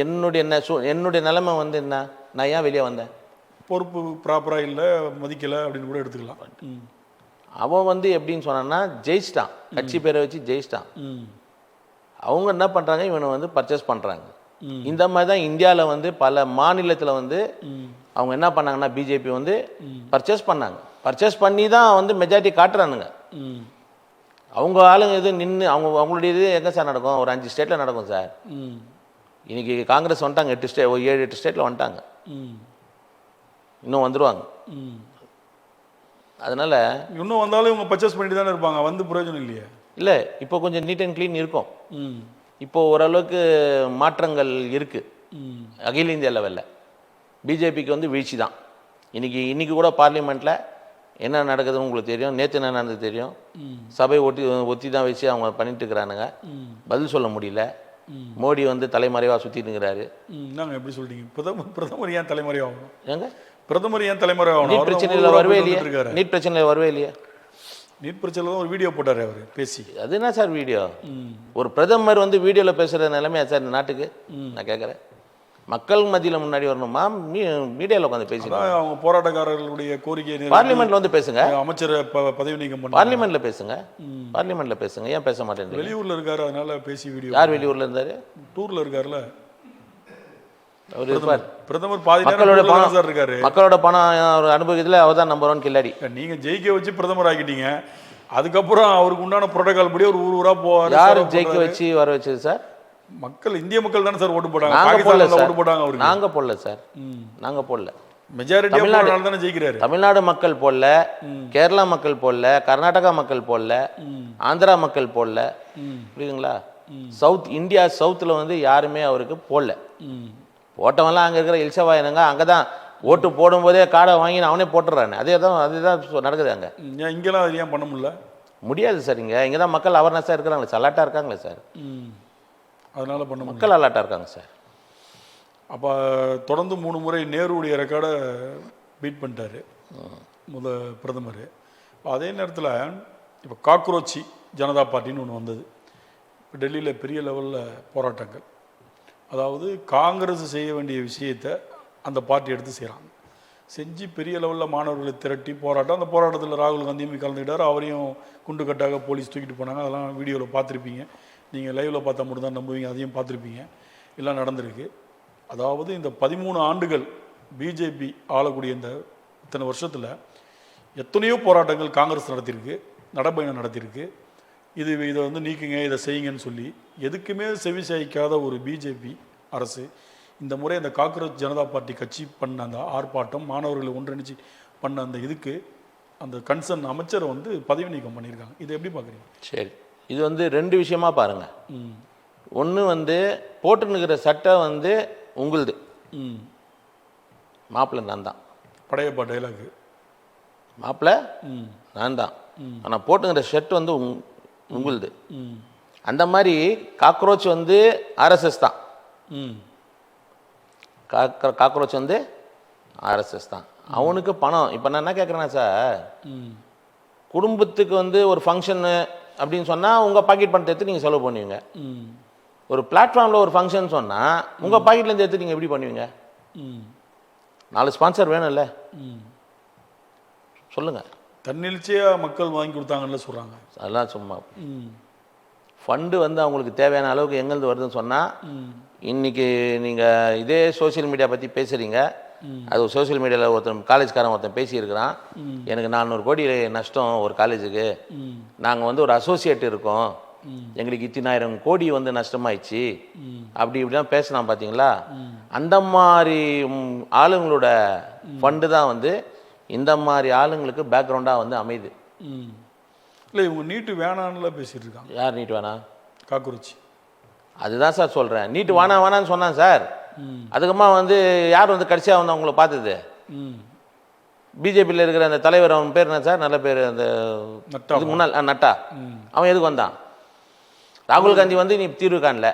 என்னுடைய நிலைமை வந்து என்ன, நான் ஏன் வெளியே வந்தேன்? பொறுப்பு ப்ராப்பராக இல்லை, மதிக்கலை அப்படின்னு கூட எடுத்துக்கலாம். அவன் வந்து எப்படின்னு சொன்னான்னா ஜெயிச்சிட்டான், கட்சி பேரை வச்சு ஜெயிச்சிட்டான். அவங்க என்ன பண்ணுறாங்க, இவனை வந்து பர்ச்சேஸ் பண்ணுறாங்க. இந்த மாதிரி தான் இந்தியாவில் வந்து பல மாநிலத்தில் வந்து அவங்க என்ன பண்ணாங்கன்னா பிஜேபி வந்து பர்ச்சேஸ் பண்ணாங்க. பர்ச்சேஸ் பண்ணி தான் வந்து மெஜாரிட்டி காட்டுறானுங்க. அவங்க ஆளுங்க இது நின்று அவங்களுடைய இது எங்கே சார் நடக்கும்? ஒரு 5 ஸ்டேட்டில் நடக்கும் சார். இன்னைக்கு காங்கிரஸ் வந்துட்டாங்க 7-8 ஸ்டேட்டில் வந்துட்டாங்க, இன்னும் வந்துடுவாங்க. அதனால் இன்னும் வந்தாலும் இவங்க பர்ச்சேஸ் பண்ணிட்டு தானே இருப்பாங்க, வந்து பிரயோஜனம் இல்லையே. இல்லை, இப்போ கொஞ்சம் நீட் அண்ட் க்ளீன் இருக்கும். இப்போ ஓரளவுக்கு மாற்றங்கள் இருக்குது அகில இந்திய லெவலில். பிஜேபிக்கு வந்து வீழ்ச்சி தான். இன்னைக்கு கூட பார்லிமெண்ட்டில் என்ன நடக்குதுன்னு உங்களுக்கு தெரியும். நேற்று என்ன நடந்தது தெரியும். சபை ஒத்தி தான் வச்சு அவங்க பண்ணிட்டு இருக்கிறானுங்க. பதில் சொல்ல முடியல. மோடி வந்து தலைமறைவாக சுற்றிட்டு இருக்கிறாரு. நாங்கள் எப்படி சொல்லிட்டீங்க? பிரதமர் ஏன் தலைமறைவாகணும்? ஏங்க பிரதமர் ஏன் தலைமறைவாகணும்? நீட் பிரச்சனையில் வரவே இல்லையா? நீட் பிரச்சனையில் வரவே இல்லையா? நீட் பிரச்சனையில் தான் ஒரு வீடியோ போட்டார் அவர் பேசி. அது என்ன சார் வீடியோ? ஒரு பிரதமர் வந்து வீடியோவில் பேசுகிற நிலைமையா சார் இந்த நாட்டுக்கு? நான் கேட்குறேன். மக்கள் மத்தியில் முன்னாடி வரணுமா, மீடியாவில் உட்காந்து பேசுங்க. அவங்க போராட்டக்காரர்களுடைய கோரிக்கை பார்லிமெண்ட்ல வந்து பேசுங்க. அமைச்சர் பதவி நீக்கம் பண்ண பார்லிமெண்ட்ல பேசுங்க. பார்லிமெண்ட்ல பேசுங்க. ஏன் பேச மாட்டேன்? வெளியூர்ல இருக்காரு, அதனால பேசி வீடியோ. யார் வெளியூர்ல இருந்தாரு? டூர்ல இருக்காருல்ல அவர். இருப்பார். பிரதமர் பாதி மக்களோட பணம் சார் இருக்காரு. மக்களோட பணம் அனுபவிக்கிறதுல அவர் தான் நம்பர் 1 கில்லாடி. நீங்க ஜெயிக்க வச்சு பிரதமர் ஆக்கிட்டீங்க. அதுக்கப்புறம் அவருக்கு உண்டான புரோட்டோகால் படி ஒரு ஊரா போவார். யார் ஜெயிக்க வச்சு வர வச்சது சார்? மக்கள், இந்திய மக்கள் தானே சார் ஓட்டு போட்டாங்க. நாங்க போடல சார். ஓட்டு போட்டாங்க அவருக்கு. நாங்க போடல சார். நாங்க போடல. மெஜாரிட்டியாக போகிறனால தானே ஜெயிக்கிறாரு. தமிழ்நாடு மக்கள் போடல, கேரளா மக்கள் போடல, கர்நாடகா மக்கள் போடல, ஆந்திரா மக்கள் போடல, புரியுதுங்களா? சவுத் இந்தியா சவுத்தில் வந்து யாருமே அவருக்கு போடல. போட்டவன்லாம் அங்கே இருக்கிற இல்சவாயனுங்க அங்கே தான் ஓட்டு போடும்போதே காடை வாங்கி அவனே போட்டுறானே. அதுதான் நடக்குது அங்கே. ஏன் இங்கெல்லாம் அது ஏன் பண்ண முடியல? முடியாது சார். இங்கே தான் மக்கள் அவேர்னஸாக இருக்கிறாங்களே, அலர்ட்டாக இருக்காங்களே சார். அதனால பண்ண மக்கள் அலர்ட்டாக இருக்காங்க சார். அப்போ தொடர்ந்து 3 முறை நேருடைய ரெக்கார்டை பீட் பண்ணிட்டாரு பிரதமர். அதே நேரத்தில் இப்போ காக்ரோச்சி ஜனதா பார்ட்டின்னு ஒன்று வந்தது. இப்போ டெல்லியில் பெரிய லெவலில் போராட்டங்கள். அதாவது காங்கிரஸ் செய்ய வேண்டிய விஷயத்தை அந்த பார்ட்டி எடுத்து செய்கிறாங்க. செஞ்சு பெரிய லெவலில் மாணவர்களை திரட்டி போராட்டம். அந்த போராட்டத்தில் ராகுல் காந்தியும் கலந்துக்கிட்டார். அவரையும் குண்டு கட்டாக போலீஸ் தூக்கிட்டு போனாங்க. அதெல்லாம் வீடியோவில் பார்த்துருப்பீங்க. நீங்கள் லைவில் பார்த்தா மட்டும் தான் நம்புவீங்க. அதையும் பார்த்துருப்பீங்க. எல்லாம் நடந்திருக்கு. அதாவது இந்த 13 ஆண்டுகள் பிஜேபி ஆளக்கூடிய இந்த இத்தனை வருஷத்தில் எத்தனையோ போராட்டங்கள் காங்கிரஸ் நடத்தியிருக்கு, நடைபயணம் நடத்தியிருக்கு. இதை வந்து நீக்குங்க, இதை செய்யுங்கன்னு சொல்லி எதுக்குமே செவி சாய்க்காத ஒரு பிஜேபி அரசு இந்த முறை அந்த காக்ரோச் ஜனதா பார்ட்டி கட்சி பண்ண அந்த ஆர்ப்பாட்டம், மாணவர்களை ஒன்றிணைச்சு பண்ண அந்த இதுக்கு அந்த கன்சர்ன் அமைச்சரை வந்து பதவி நீக்கம் பண்ணியிருக்காங்க. இதை எப்படி பார்க்குறீங்க? சரி, இது வந்து 2 விஷயமா பாருங்கள். ஒன்று வந்து போட்டுன்னுக்கிற சட்டை வந்து உங்களுது, மாப்பிள்ளை நான் தான். படையப்பா டைலாக், மாப்பிள்ளை நான் தான், ஆனால் போட்டுங்கிற ஷர்ட் வந்து உங்களுது. அந்த மாதிரி காக்ரோச் வந்து ஆர்எஸ்எஸ் தான். காக்ரோச் வந்து ஆர்எஸ்எஸ் தான். அவனுக்கு பணம். இப்போ நான் என்ன கேட்குறேன்னா சார், குடும்பத்துக்கு வந்து ஒரு ஃபங்க்ஷனு அப்படின்னு சொன்னால் உங்கள் பாக்கெட் பணத்தை எடுத்து நீங்கள் செலவு பண்ணுவீங்க. ஒரு பிளாட்ஃபார்மில் ஒரு ஃபங்க்ஷன் சொன்னால் உங்கள் பாக்கெட்லேருந்து எடுத்து நீங்கள் எப்படி பண்ணுவீங்க? 4 ஸ்பான்சர் வேணும்ல, சொல்லுங்கள். தன்னெழுச்சியாக மக்கள் வாங்கி கொடுத்தாங்கன்னு சொல்கிறாங்க. அதெல்லாம் சும்மா ஃபண்டு வந்து அவங்களுக்கு தேவையான அளவுக்கு எங்கேருந்து வருதுன்னு சொன்னால், இன்றைக்கி நீங்கள் இதே சோசியல் மீடியா பற்றி பேசுகிறீங்க. அது சோசியல் மீடியாவில் ஒருத்தன் பேசியிருக்கிறான், எனக்கு 400 கோடி நஷ்டம் ஒரு காலேஜுக்கு, நாங்கள் வந்து ஒரு அசோசியேட் இருக்கோம், எங்களுக்கு 10,000 கோடி வந்து நஷ்டமாயிடுச்சு, அப்படி இப்படிலாம் பேசினான் பார்த்தீங்களா? அந்த மாதிரி ஆளுங்களோட ஃபண்டு தான் வந்து இந்த மாதிரி ஆளுங்களுக்கு பேக்ரவுண்டாக வந்து அமையுது. இல்லை, இவங்க நீட்டு வேணான்னுலாம் பேசிட்டு இருக்காங்க. யார் நீட்டு வேணாம்? காக்குறிச்சி. அதுதான் சார் சொல்கிறேன், நீட்டு வேணான்னு சொன்னான் சார். அதுக்கப்புறமா வந்து யார் வந்து கடைசியாக வந்து அவங்கள பார்த்தது? பிஜேபியில் இருக்கிற அந்த தலைவர், அவன் பேர் என்ன சார்? நல்ல பேர், அந்த முன்னாள் நட்டா. அவன் எதுக்கு வந்தான்? ராகுல் காந்தி வந்து நீ தீர்வு காணல,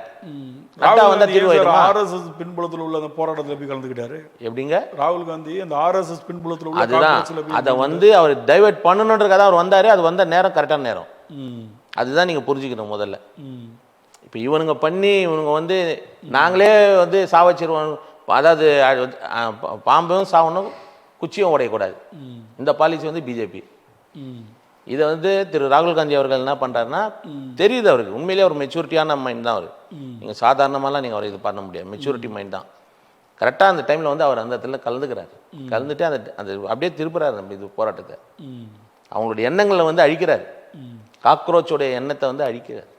நட்டா வந்தா தீர்வு. ஆர்எஸ்எஸ் பின்புலத்தில் உள்ள அந்த போராட்டத்தில் போய் கலந்துக்கிட்டாரு. எப்படிங்க ராகுல் காந்தி அந்த ஆர்எஸ்எஸ் பின்புலத்தில் உள்ள? அதுதான், அதை வந்து அவர் டைவர்ட் பண்ணணுன்றதுக்காக அவர் வந்தாரு. அது வந்த நேரம் கரெக்டான நேரம். அதுதான் நீங்க புரிஞ்சுக்கணும் முதல்ல. இப்போ இவனுங்க வந்து நாங்களே வந்து சாவச்சிருவோம், அதாவது பாம்பும் சாவணும், குச்சியும் உடையக்கூடாது. இந்த பாலிசி வந்து பிஜேபி. இதை வந்து திரு ராகுல் காந்தி அவர்கள் என்ன பண்ணுறாருன்னா, தெரியுது அவருக்கு உண்மையிலேயே ஒரு மெச்சூரிட்டியான மைண்ட் தான் அவர். நீங்கள் சாதாரணமாலாம் நீங்கள் அவர் இது பண்ண முடியாது. மெச்சூரிட்டி மைண்ட் தான். கரெக்டாக அந்த டைமில் வந்து அவர் அந்த இடத்துல கலந்துக்கிறாரு. கலந்துட்டு அந்த அப்படியே திருப்புறாரு நம்ம இது போராட்டத்தை. அவங்களுடைய எண்ணங்களை வந்து அழிக்கிறார். காக்ரோச்சோடைய எண்ணத்தை வந்து அழிக்கிறார்.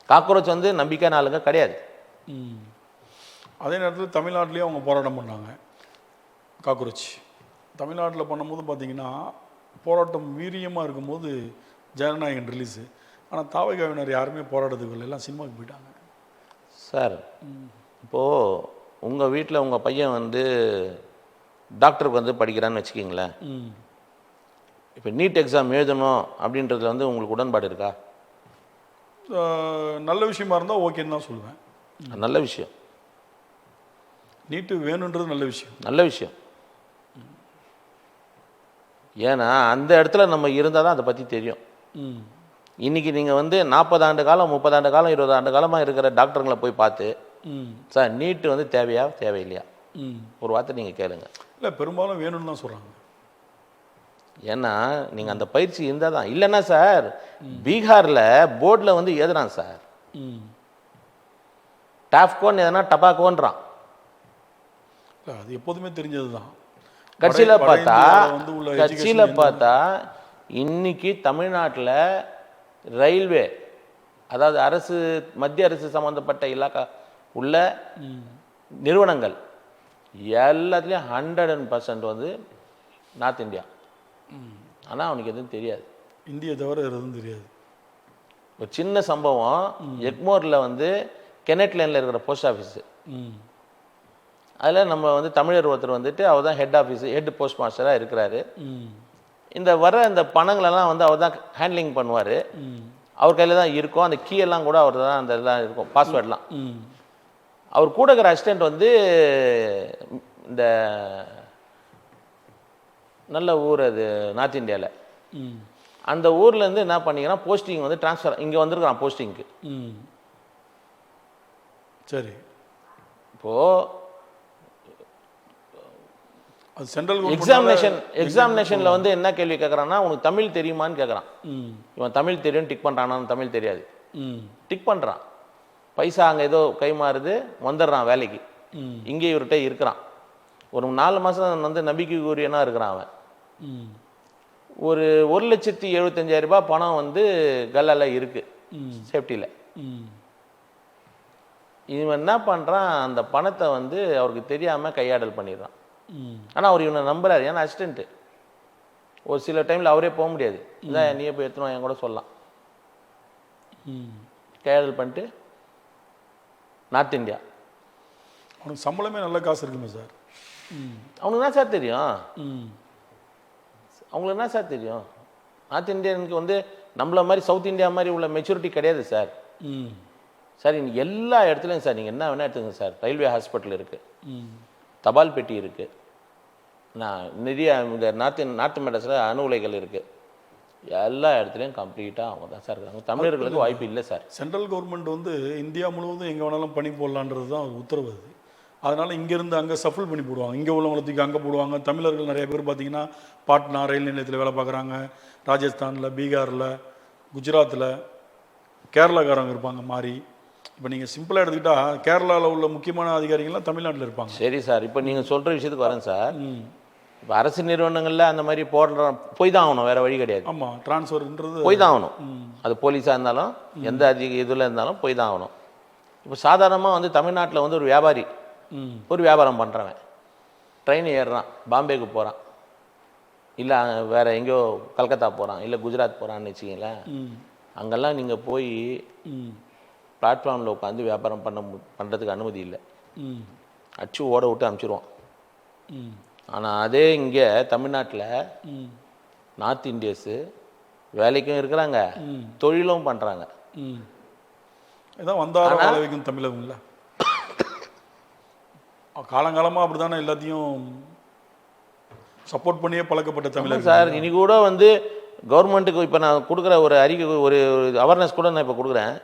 காக்ரோச் வந்து நம்பிக்கையான ஆளுங்க கிடையாது. அதே நேரத்தில் தமிழ்நாட்டிலேயே அவங்க போராட்டம் பண்ணாங்க. காக்ரோச் தமிழ்நாட்டில் பண்ணும்போது பார்த்தீங்கன்னா போராட்டம் வீரியமாக இருக்கும்போது ஜனநாயகன் ரிலீஸு. ஆனால் தாவகாவினர் யாருமே போராட்டத்துக்கு எல்லாம் சினிமாவுக்கு போயிட்டாங்க சார். இப்போது உங்கள் வீட்டில் உங்கள் பையன் வந்து டாக்டருக்கு வந்து படிக்கிறான்னு வச்சுக்கிங்களேன். இப்போ நீட் எக்ஸாம் எழுதணும் அப்படின்றதுல வந்து உங்களுக்கு உடன்பாடு இருக்கா? நல்ல விஷயமா இருந்தால் ஓகேன்னு தான் சொல்லுவேன். நல்ல விஷயம். நீட்டு வேணுன்றது நல்ல விஷயம். நல்ல விஷயம். ஏன்னா அந்த இடத்துல நம்ம இருந்தால் தான் அதை பற்றி தெரியும். இன்றைக்கி நீங்கள் வந்து 40 ஆண்டு காலம் 30 ஆண்டு காலம் 20 ஆண்டு காலமாக இருக்கிற டாக்டருங்களை போய் பார்த்து, சார் நீட்டு வந்து தேவையா தேவையில்லையா ஒரு வார்த்தை நீங்கள் கேளுங்க. இல்லை, பெரும்பாலும் வேணும்னு தான் சொல்கிறாங்க. ஏன்னா நீங்கள் அந்த பயிற்சி இருந்தால் தான். இல்லைன்னா சார், பீகாரில் போர்டில் வந்து எழுதுறான் சார், டாஃப்கோன்னு எதனா டபாக்கோன்றான். அது எப்போதுமே தெரிஞ்சது தான். கட்சியில் பார்த்தா இன்னைக்கு தமிழ்நாட்டில் ரயில்வே, அதாவது அரசு, மத்திய அரசு சம்பந்தப்பட்ட இலாக்கா உள்ள நிறுவனங்கள் எல்லாத்துலேயும் 100% வந்து நார்த் இந்தியா. ஆனால் அவனுக்கு எதுவும் தெரியாது, இந்தியை தவிர எதுவும் தெரியாது. ஒரு சின்ன சம்பவம், எக்மோரில் வந்து கெனட் லைனில் இருக்கிற போஸ்ட் ஆஃபீஸு, அதில் நம்ம வந்து தமிழர் ஒருத்தர் வந்துட்டு அவர் தான் ஹெட் போஸ்ட் மாஸ்டராக இருக்கிறாரு. இந்த வர இந்த பணங்களெல்லாம் வந்து அவர் தான் ஹேண்ட்லிங் பண்ணுவார். அவர் கையில் தான் இருக்கும், அந்த கீ எல்லாம் கூட அவர் தான் அந்த இதெல்லாம் இருக்கும், பாஸ்வேர்ட்லாம். அவர் கூட இருக்கிற அசிஸ்டண்ட் வந்து இந்த நல்ல ஊர் அது நார்த் இந்தியாவில், அந்த ஊர்லேருந்து என்ன பண்ணிக்கிறான், போஸ்டிங் வந்து ட்ரான்ஸ்ஃபர் இங்கே வந்திருக்கிறான் போஸ்டிங்க்கு. சரி, இப்போது அது சென்ட்ரல் எக்ஸாமினேஷனில் வந்து என்ன கேள்வி கேட்குறான்னா, உனக்கு தமிழ் தெரியுமான்னு கேட்குறான். இவன் தமிழ் தெரியும் டிக் பண்ணுறான்னு, தமிழ் தெரியாது டிக் பண்ணுறான். பைசா அங்கே ஏதோ கை மாறுது, வந்துடுறான் வேலைக்கு. இங்கே இவர்கிட்ட இருக்கிறான் ஒரு 4 மாதம் வந்து நம்பிக்கைக்குரியனா இருக்கிறான் அவன். ஒரு 1,75,000 ரூபாய் பணம் வந்து கல்லால இருக்கு சேஃப்டியில். இவன் என்ன பண்ணுறான், அந்த பணத்தை வந்து அவருக்கு தெரியாமல் கையாடல் பண்ணிடுறான். ஆனால் அவர் இவனை நம்புறாரு, ஏன்னா அசிஸ்டண்ட்டு. ஒரு சில டைமில் அவரே போக முடியாது, இதான் நீயே போய் எடுத்துனோம் என் கூட சொல்லலாம். கையாடல் பண்ணிட்டு நார்த் இந்தியா. அவனுக்கு சம்பளமே நல்ல காசு இருக்குமே சார். அவனுக்கு என்ன சார் தெரியும், அவங்களுக்கு என்ன சார் தெரியும். நார்த் இந்தியனுக்கு வந்து நம்மள மாதிரி சவுத் இந்தியா மாதிரி உள்ள மெச்சூரிட்டி கிடையாது சார். சார் இன்னைக்கு எல்லா இடத்துலையும் சார் நீங்கள் என்ன வேணால் எடுத்துங்க சார். ரயில்வே ஹாஸ்பிட்டல் இருக்குது, தபால் பெட்டி இருக்குது, நான் நிறைய இந்த நார்த் மெட்ராஸில் அணு உலைகள் இருக்குது. எல்லா இடத்துலையும் கம்ப்ளீட்டாக அவங்க தான் சார் இருக்காங்க. தமிழர்களுக்கு வாய்ப்பு இல்லை சார். சென்ட்ரல் கவர்மெண்ட் வந்து இந்தியா முழுவதும் எங்கே வேணாலும் பணி போடலான்றது தான் உத்தரவு அது. அதனால் இங்கேருந்து அங்கே சஃபிள் பண்ணி போடுவாங்க, இங்கே உள்ளவங்களை தூக்கி அங்கே போடுவாங்க. தமிழர்கள் நிறைய பேர் பார்த்தீங்கன்னா பாட்னா ரயில் நிலையத்தில் வேலை பார்க்குறாங்க, ராஜஸ்தானில், பீகாரில், குஜராத்தில், கேரளாக்காரங்க இருப்பாங்க மாறி. இப்போ நீங்கள் சிம்பிளாக எடுத்துக்கிட்டால் கேரளாவில் உள்ள முக்கியமான அதிகாரிகள்லாம் தமிழ்நாட்டில் இருப்பாங்க. சரி சார், இப்போ நீங்கள் சொல்கிற விஷயத்துக்கு வரேன் சார். இப்போ அரசு நிறுவனங்களில் அந்த மாதிரி போய் தான் ஆகணும், வேறு வழி கிடையாது. ஆமாம், ட்ரான்ஸ்ஃபர்ன்றது போய் தான் ஆகணும். அது போலீஸாக இருந்தாலும் எந்த இதில் இருந்தாலும் போய் தான் ஆகணும். இப்போ சாதாரணமாக வந்து தமிழ்நாட்டில் வந்து ஒரு வியாபாரி, ஒரு வியாபாரம் பண்ணுறவன் ட்ரெயின் ஏறுறான், பாம்பேக்கு போகிறான், இல்லை வேறு எங்கேயோ கல்கத்தா போகிறான், இல்லை குஜராத் போகிறான்னு வச்சிங்களேன். அங்கெல்லாம் நீங்கள் போய் பிளாட்ஃபார்மில் உட்காந்து வியாபாரம் பண்ணுறதுக்கு அனுமதி இல்லை, அடிச்சு ஓட விட்டு அனுப்பிச்சிடுவான். ஆனால் அதே இங்கே தமிழ்நாட்டில் நார்த் இந்தியர்ஸு வேலைக்கும் இருக்கிறாங்க, தொழிலும் பண்ணுறாங்க. இதான் வந்தாரம் வாழ வைக்கும் தமிழகம்ல. காலங்காலமாக அப்படி தானே எல்லாத்தையும் சப்போர்ட் பண்ணியே பழக்கப்பட்ட தமிழகம் சார். இனி கூட வந்து கவர்மெண்ட்டுக்கு இப்போ நான் கொடுக்குற ஒரு அறிக்கை, ஒரு அவேர்னஸ் கூட நான் இப்போ கொடுக்குறேன்.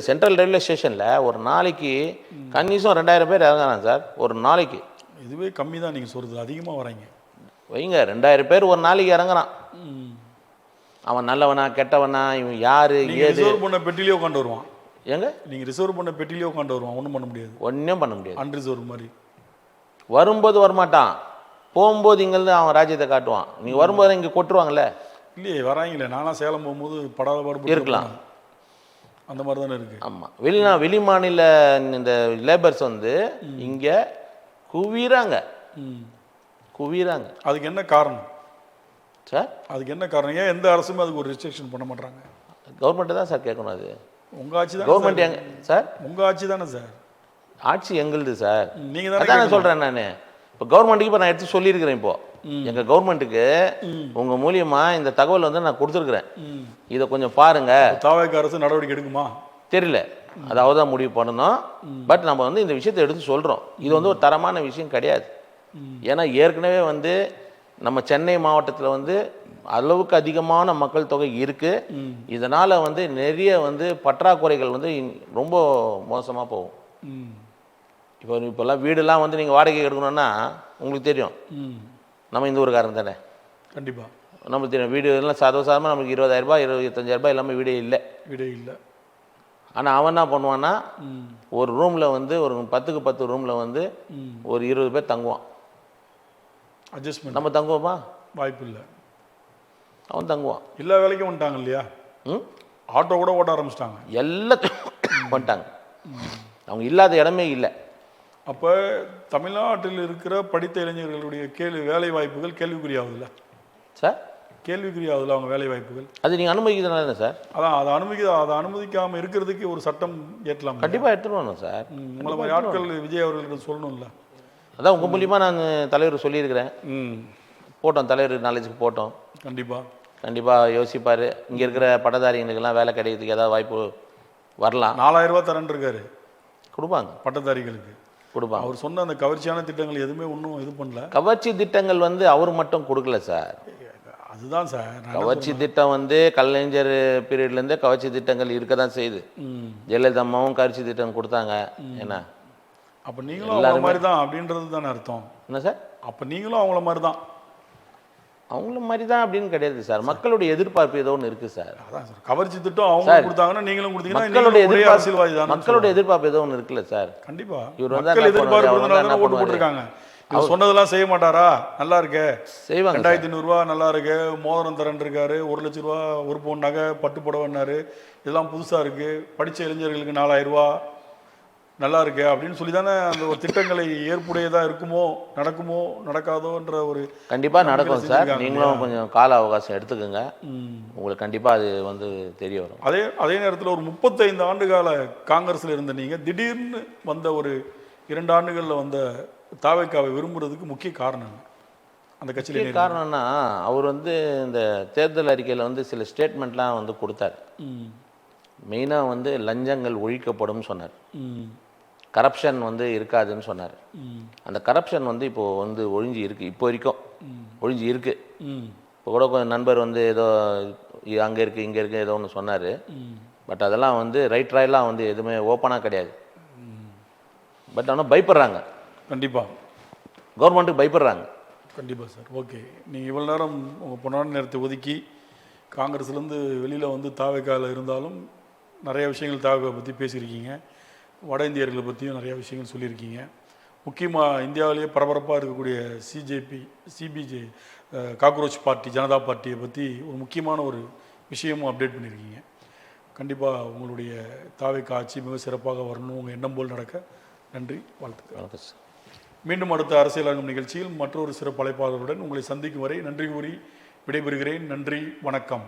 சென்ட்ரல் ரயில்வே ஸ்டேஷனில் ஒரு நாளைக்கு கன்னிசம் 2000 பேர் இறங்குறாங்க சார் ஒரு நாளைக்கு. இதுவே கம்மி தான் நீங்கள் சொல்கிறது, அதிகமாக வராங்க வைங்க. 2000 பேர் ஒரு நாளைக்கு இறங்குறான். அவன் நல்லவனா கெட்டவனா, இவன் யாரு ஏது. ரிசர்வ் பண்ண பெட்டிலேயே உட்காந்து வருவான். ஏங்க நீங்கள் ரிசர்வ் பண்ண பெட்டிலேயே உட்காந்து வருவான், ஒன்றும் பண்ண முடியாது. ஒன்றும் பண்ண முடியாது. அன்ரிசர்வ் மாதிரி வரும்போது வரமாட்டான், போகும்போது இங்கேருந்து அவன் ராஜ்யத்தை காட்டுவான். நீங்கள் வரும்போது இங்கே கொட்டுருவாங்கல்ல. இல்லையே வராங்களே, நானும் சேலம் போகும்போது படாத பாடு இருக்கலாம், அந்த மாதிரி தானே இருக்குது. ஆமாம், வெளி மாநில இந்த லேபர்ஸ் வந்து இங்கே குவிறாங்க. அதுக்கு என்ன காரணம் சார்? அதுக்கு என்ன காரணம்? ஏன் எந்த அரசுமே அதுக்கு ஒரு ரெஸ்ட்ரிக்ஷன் பண்ண மாட்டாங்க? கவர்மெண்ட்டு தான் சார் கேட்கணும். அது உங்கள் ஆட்சி தான். கவர்மெண்ட் எங்க சார்? உங்கள் ஆட்சி தானே சார். ஆட்சி எங்களுது சார். நீங்கள் தான் நான் சொல்கிறேன். நான் இப்போ கவர்மெண்ட்டுக்கு இப்போ நான் எடுத்து சொல்லியிருக்கிறேன். இப்போது எங்கள் கவர்மெண்ட்டுக்கு உங்கள் மூலியமாக இந்த தகவல் வந்து நான் கொடுத்துருக்குறேன். இதை கொஞ்சம் பாருங்கள். தாவேக அரசு நடவடிக்கை எடுக்குமா தெரியல, அதாவது தான் முடிவு பண்ணணும். பட் நம்ம வந்து இந்த விஷயத்தை எடுத்து சொல்கிறோம். இது வந்து ஒரு தரமான விஷயம் கிடையாது. ஏன்னா ஏற்கனவே வந்து நம்ம சென்னை மாவட்டத்தில் வந்து அளவுக்கு அதிகமான மக்கள் தொகை இருக்குது. இதனால் வந்து நிறைய வந்து பற்றாக்குறைகள் வந்து ரொம்ப மோசமாக போகும். இப்போல்லாம் வீடெல்லாம் வந்து நீங்கள் வாடகை எடுக்கணும்னா உங்களுக்கு தெரியும், நம்ம இந்த ஊருக்காரன் தானே. கண்டிப்பாக நம்மளுக்கு தெரியும். வீடு எல்லாம் சாதாரணமாக நமக்கு 20,000 ரூபாய் 25,000 ரூபாய் எல்லாமே வீடே இல்லை. ஆனால் அவன் என்ன பண்ணுவான்னா, ஒரு ரூமில் வந்து ஒரு 10க்கு 10 ரூமில் வந்து ஒரு 20 பேர் தங்குவான். அட்ஜஸ்ட்மெண்ட். நம்ம தங்குவோமா? வாய்ப்பு இல்லை. அவன் தங்குவான். எல்லா வேலைக்கும் வந்துட்டாங்க இல்லையா? ஆட்டோ கூட ஓட்ட ஆரம்பிச்சிட்டாங்க, எல்லாத்தையும் வந்துட்டாங்க. அவங்க இல்லாத இடமே இல்லை. அப்போ தமிழ்நாட்டில் இருக்கிற படித்த இளைஞர்களுடைய வேலை வாய்ப்புகள் கேள்விக்குறியாகுதுல்ல சார்? கேள்விக்குறியாகுதுல்ல அவங்க வேலை வாய்ப்புகள். அது நீங்கள் அனுமதிக்கிறதுனால சார். அதான் அதை அனுமதிக்காமல் இருக்கிறதுக்கு ஒரு சட்டம் ஏற்றலாம். கண்டிப்பாக எடுத்துகிட்டு வரணும் சார். உங்களை மாதிரி ஆட்கள் விஜய் அவர்களுக்கு சொல்லணும்ல. அதான் உங்கள் மூலியமாக நான் தலைவர் சொல்லியிருக்கிறேன். போட்டோம், தலைவர் நாலேஜுக்கு போட்டோம். கண்டிப்பாக யோசிப்பார். இங்கே இருக்கிற பட்டதாரிகளுக்கெல்லாம் வேலை கிடைக்கிறதுக்கு ஏதாவது வாய்ப்பு வரலாம். 4000 ரூபா தரேன் இருக்காரு, கொடுப்பாங்க பட்டதாரிகளுக்கு, கொடுப்பாங்க. அவர் சொன்ன அந்த கவர்ச்சியான திட்டங்கள் எதுவுமே ஒன்றும் இது பண்ணல. கவர்ச்சி திட்டங்கள் அவர் மட்டும் கொடுக்கல சார். அதுதான் சார், கவர்ச்சி திட்டம் கலைஞர் பீரியட்லேருந்தே கவர்ச்சி திட்டங்கள் இருக்க தான் செய்யுது. ஜெயலலிதா அம்மாவும் கவர்ச்சி திட்டம் கொடுத்தாங்க. என்ன அப்போ நீங்களும் அவங்கள மாதிரி தான் அப்படின்றது தானே அர்த்தம்? என்ன சார்? அப்போ நீங்களும் அவங்கள மாதிரி தான். அவங்கள மாதிரி தான் அப்படின்னு கிடையாது சார். மக்களுடைய எதிர்பார்ப்பு ஏதோ ஒன்று இருக்குது சார். அதான் சார், கவர்ச்சி திட்டம் அவங்க கொடுத்தாங்கன்னா நீங்களும் கொடுத்தீங்கன்னா மக்களுடைய எதிர்பார்ப்பு ஏதோ ஒன்று இருக்குல்ல சார். கண்டிப்பா இவர் எதிர்பார்ப்பு ஓட்டு போட்டிருக்காங்க. இவர் சொன்னதெல்லாம் செய்ய மாட்டாரா? நல்லா இருக்கே, செய்வாங்க. 2500 ரூபா நல்லா இருக்கு, மோதிரம் தரன் இருக்காரு, 1 லட்ச ரூபா ஒரு பவுன் நகை, பட்டு புடவைன்னாரு, இதெல்லாம் புதுசா இருக்கு, படிச்ச இளைஞர்களுக்கு 4000 ரூபா நல்லா இருக்கு அப்படின்னு சொல்லி தானே அந்த ஒரு திட்டங்களை ஏற்புடையதா இருக்குமோ, நடக்குமோ, நடக்காதோன்ற ஒரு. கண்டிப்பா நடக்கும் சார். நீங்களும் கொஞ்சம் கால அவகாசம் எடுத்துக்கோங்க, உங்களுக்கு கண்டிப்பா அது தெரிய வரும். அதே நேரத்தில் ஒரு 35 ஆண்டு கால காங்கிரஸ்ல இருந்த நீங்க திடீர்னு வந்த ஒரு 2 ஆண்டுகள்ல வந்த தாவேக்காவை விரும்புறதுக்கு முக்கிய காரணம் அந்த கட்சியில காரணம்னா, அவர் இந்த தேர்தல் அறிக்கையில் சில ஸ்டேட்மெண்ட்லாம் கொடுத்தார். மெயினாக லஞ்சங்கள் ஒழிக்கப்படும் சொன்னார், கரப்ஷன் இருக்காதுன்னு சொன்னார். அந்த கரப்ஷன் இப்போ ஒழிஞ்சு இருக்கு, இப்போ வரைக்கும் ஒழிஞ்சு இருக்கு. இப்போ கூட கொஞ்சம் நண்பர் ஏதோ அங்கே இருக்குது இங்கே இருக்குது ஏதோ ஒன்று சொன்னார். பட் அதெல்லாம் ரைட்ராயெல்லாம் எதுவுமே ஓப்பனாக கிடையாது. பட் ஆனால் பயப்படுறாங்க. கண்டிப்பாக கவர்மெண்ட்டுக்கு பயப்படுறாங்க. கண்டிப்பாக சார். ஓகே, நீங்கள் இவ்வளோ நேரம் உங்கள் பொன்னான நேரத்தை ஒதுக்கி காங்கிரஸ்லேருந்து வெளியில் தாவேக்காவில் இருந்தாலும் நிறைய விஷயங்கள் தாவேக்கா பற்றி பேசியிருக்கீங்க, வட இந்தியர்களை பற்றியும் நிறைய விஷயங்கள் சொல்லியிருக்கீங்க. முக்கியமாக இந்தியாவிலேயே பரபரப்பாக இருக்கக்கூடிய சிபிஜே காக்ரோச் பார்ட்டி, ஜனதா பார்ட்டியை பற்றி ஒரு முக்கியமான ஒரு விஷயமும் அப்டேட் பண்ணியிருக்கீங்க. கண்டிப்பாக உங்களுடைய தாவேக்கா ஆட்சி மிக சிறப்பாக வரணும், உங்கள் எண்ணம் போல் நடக்க. நன்றி, வாழ்த்துக்கள். மீண்டும் அடுத்த அரசியல் அரங்கம் நிகழ்ச்சியில் மற்றொரு சிறப்பு அழைப்பாளருடன் உங்களை சந்திக்கும் வரை நன்றி கூறி விடைபெறுகிறேன். நன்றி, வணக்கம்.